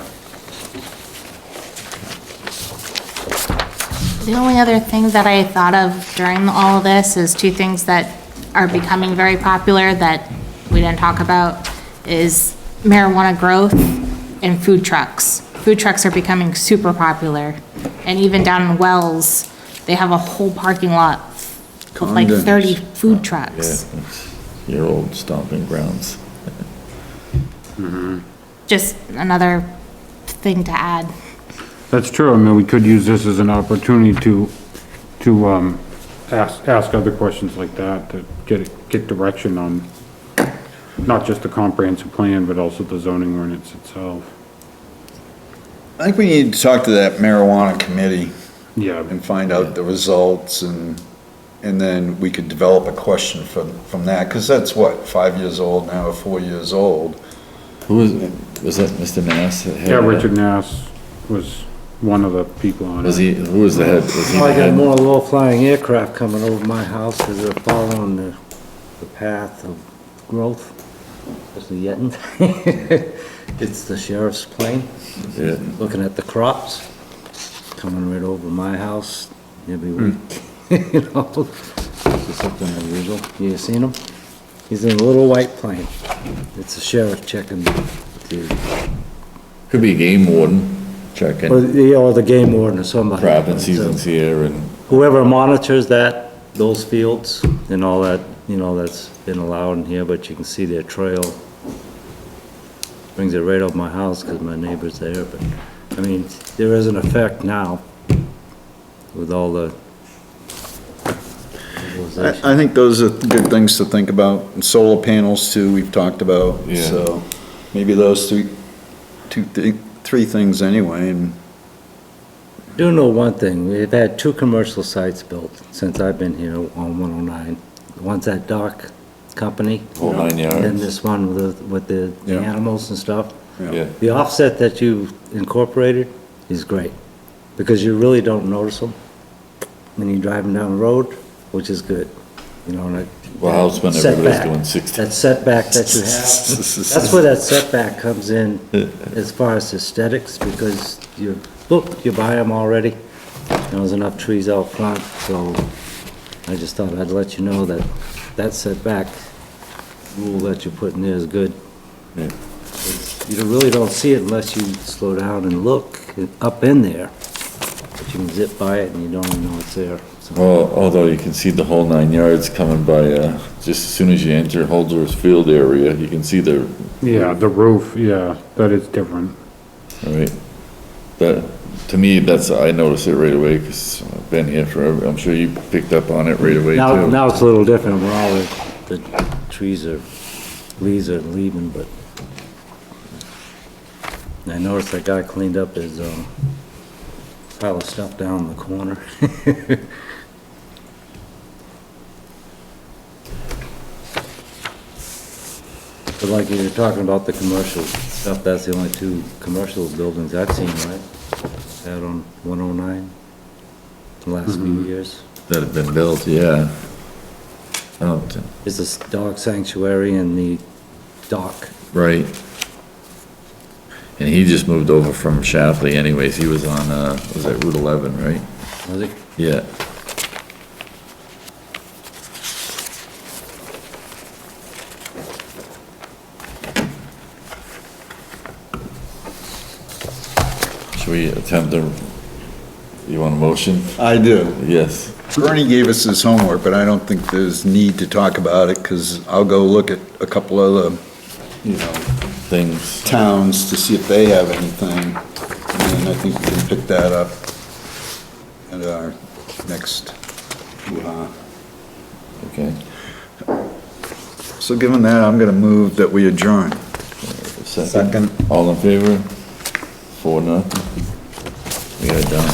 The only other thing that I thought of during all of this is two things that are becoming very popular that we didn't talk about is marijuana growth and food trucks. Food trucks are becoming super popular. And even down in Wells, they have a whole parking lot with like Condoms. 30 food Yeah, trucks. that's your old stomping grounds. Just another thing to add. That's true, I mean, we could use this as an opportunity to ask other questions like that, to get direction on not just the comprehensive plan, but also the zoning ordinance itself. I think we need to talk to that marijuana committee Yeah, and find out the results, and then we could develop a question from that, because that's what, 5 years old now, or 4 years old? Who was that Mr. Nass? that had yeah, that? Richard Nass was one of the people on Was it. he, who was the head? Was he Oh, the I got head? more low-flying aircraft coming over my house because they're following the path of growth. Especially Yetton. It's the sheriff's plane, Yeah, looking at the crops, coming right over my house, every week, you know? Just something unusual. You seen him? He's in a little white plane. It's the sheriff checking the, Could be a game warden checking or the game warden or somebody. cropping seasons here and, Whoever monitors those fields and all that, you know, that's been allowed in here, but you can see their trail. Brings it right up my house because my neighbor's there, but, I mean, there is an effect now with all the. I think those are good things to think about. And solar panels too, we've talked about. Yeah. So maybe those three things anyway, and Do know one thing, we've had 2 commercial sites built since I've been here on 109. One's that dock company. whole 9 And yards. this one with the Yeah. animals and stuff. Yeah, The offset that you incorporated is great, because you really don't notice them when you're driving down the road, which is good, you know, and it. well, houseman, everybody's Setback. doing 60. That setback that you have, that's where that setback comes in as far as aesthetics, because you buy them already. There's enough trees out front, so I just thought I'd let you know that that setback rule that you put in there is good. Yeah. You really don't see it unless you slow down and look up in there, but you can zip by it and you don't even know it's there. So, Well, although you can see the whole 9 yards coming by, just as soon as you enter Holder's Field area, you can see the, Yeah, the roof, yeah, that is different. right? That, to me, I noticed it right away, because I've been here forever. I'm sure you picked up on it right away too. now it's a little different where all the leaves are leaving, but I noticed that guy cleaned up his, pile of stuff down in the corner. But like you were talking about the commercial stuff, that's the only 2 commercial buildings I've seen, right? Out on 109, the last few years. That have been built, yeah. I don't, Is this dog sanctuary and the dock. right. And he just moved over from Shapley anyways. He was on, was that Route 11, right? Was it? Yeah. Should we attempt you want a motion? I do. Yes. Bernie gave us his homework, but I don't think there's need to talk about it, because I'll go look at a couple other, Things, towns to see if they have anything. And I think we can pick that up at our next hoo-ha. okay. So given that, I'm gonna move that we adjourn. Second. All in favor? 4-0. We got it done.